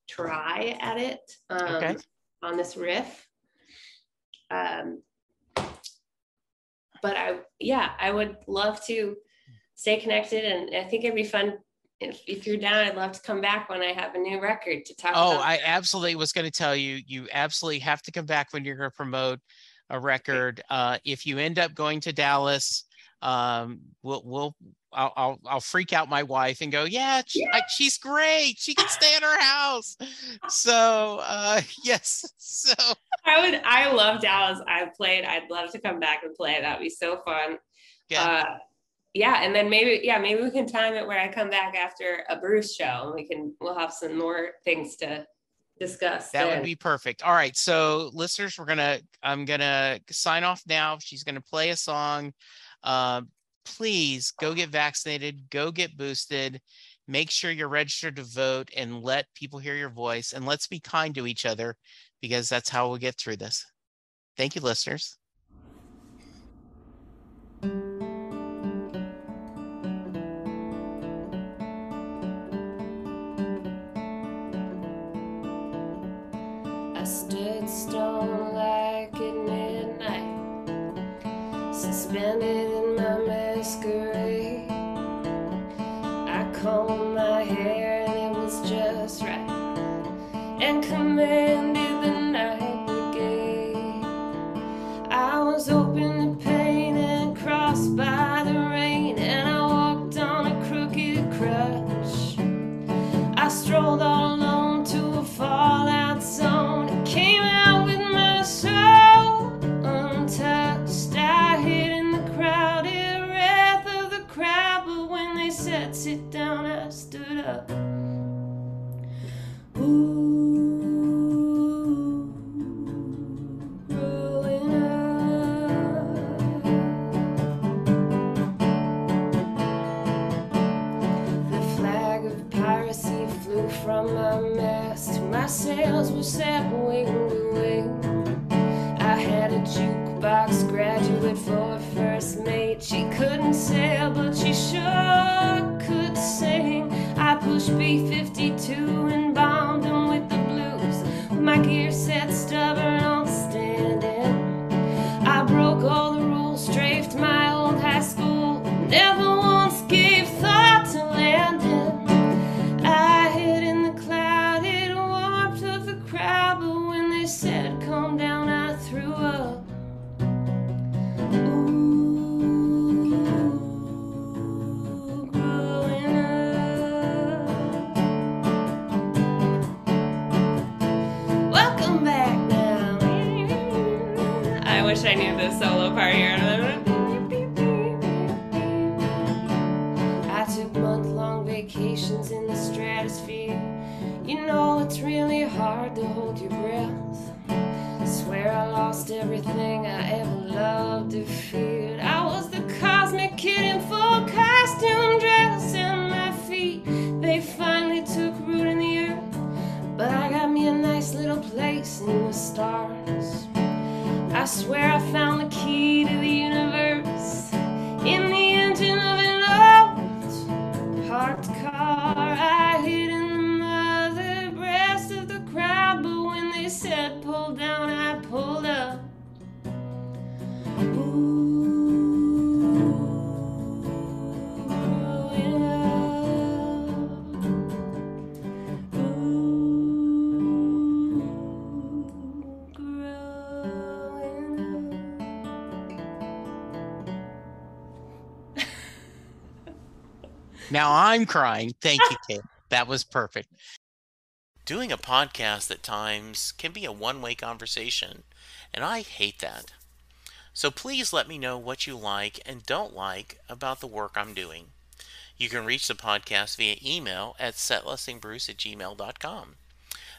try at it on this riff. But I would love to stay connected, and I think it'd be fun if you're down, I'd love to come back when I have a new record to talk about. Oh, I absolutely was going to tell you, you absolutely have to come back when you're going to promote a record. If you end up going to Dallas, I'll freak out my wife and go, yeah, she's great. She can stay at her house. So, yes. So I love Dallas. I've played. I'd love to come back and play. That'd be so fun. yeah. And then maybe we can time it where I come back after a Bruce show and we'll have some more things to discuss. That would be perfect. All right. So listeners, I'm going to sign off now. She's going to play a song. Please go get vaccinated, go get boosted, make sure you're registered to vote, and let people hear your voice. And let's be kind to each other, because that's how we'll get through this. Thank you, listeners. I stood stone like at midnight, suspended in my masquerade. I combed my hair and it was just right, and commanded the night brigade. I was open to pain and crossed by the rain, and I walked on a crooked crutch. I strolled all alone to a fallout zone, and came out with my soul untouched. I hid in the crowded wrath of the crowd, but when they said sit down, I stood up. Growing up. The flag of piracy flew from my mast, my sails were set wing to wing. I had a jukebox graduate for a first mate. She couldn't sail, but she sure could sing. I pushed B-52 and bombed him with the blues, with my gear set stubborn on standing. I broke all the rules, strafed my old high school, never once gave thought to landing. I hid in the clouded warmth of the crowd, but when they said calm down, I threw up. Ooh, growing up. Welcome back now. I wish I knew the solo part here. I took month-long vacations in the stratosphere. You know it's really hard to hold your breath. Swear I lost everything I ever loved or feared. I was the cosmic kid in full costume dress, and my feet, they finally took root in the earth. But I got me a nice little place in the stars. I swear I found the key to the universe in the engine of an old parked car. I hid in the mother breast of the crowd, but when they said pull down, I pulled up. Ooh, growing up. Ooh, growing up. Now I'm crying. Thank you, Kate. That was perfect. Doing a podcast at times can be a one-way conversation, and I hate that. So please let me know what you like and don't like about the work I'm doing. You can reach the podcast via email at setlistingbruce@gmail.com.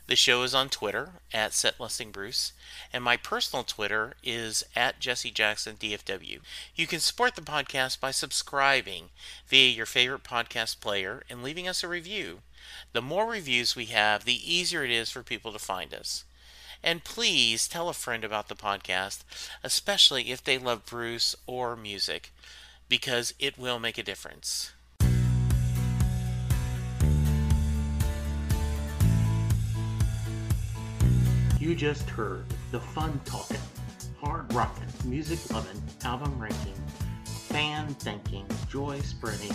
The show is on Twitter at setlistingbruce, and my personal Twitter is at jessejacksondfw. You can support the podcast by subscribing via your favorite podcast player and leaving us a review. The more reviews we have, the easier it is for people to find us. And please tell a friend about the podcast, especially if they love Bruce or music, because it will make a difference. You just heard the fun talking, hard rocking, music loving, album ranking, fan thinking, joy spreading,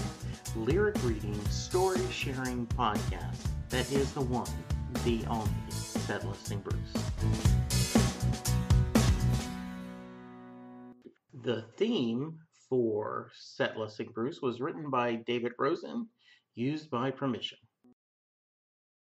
lyric reading, story sharing podcast that is the one, the only Set Listing Bruce. The theme for Set Listing Bruce was written by David Rosen, used by permission.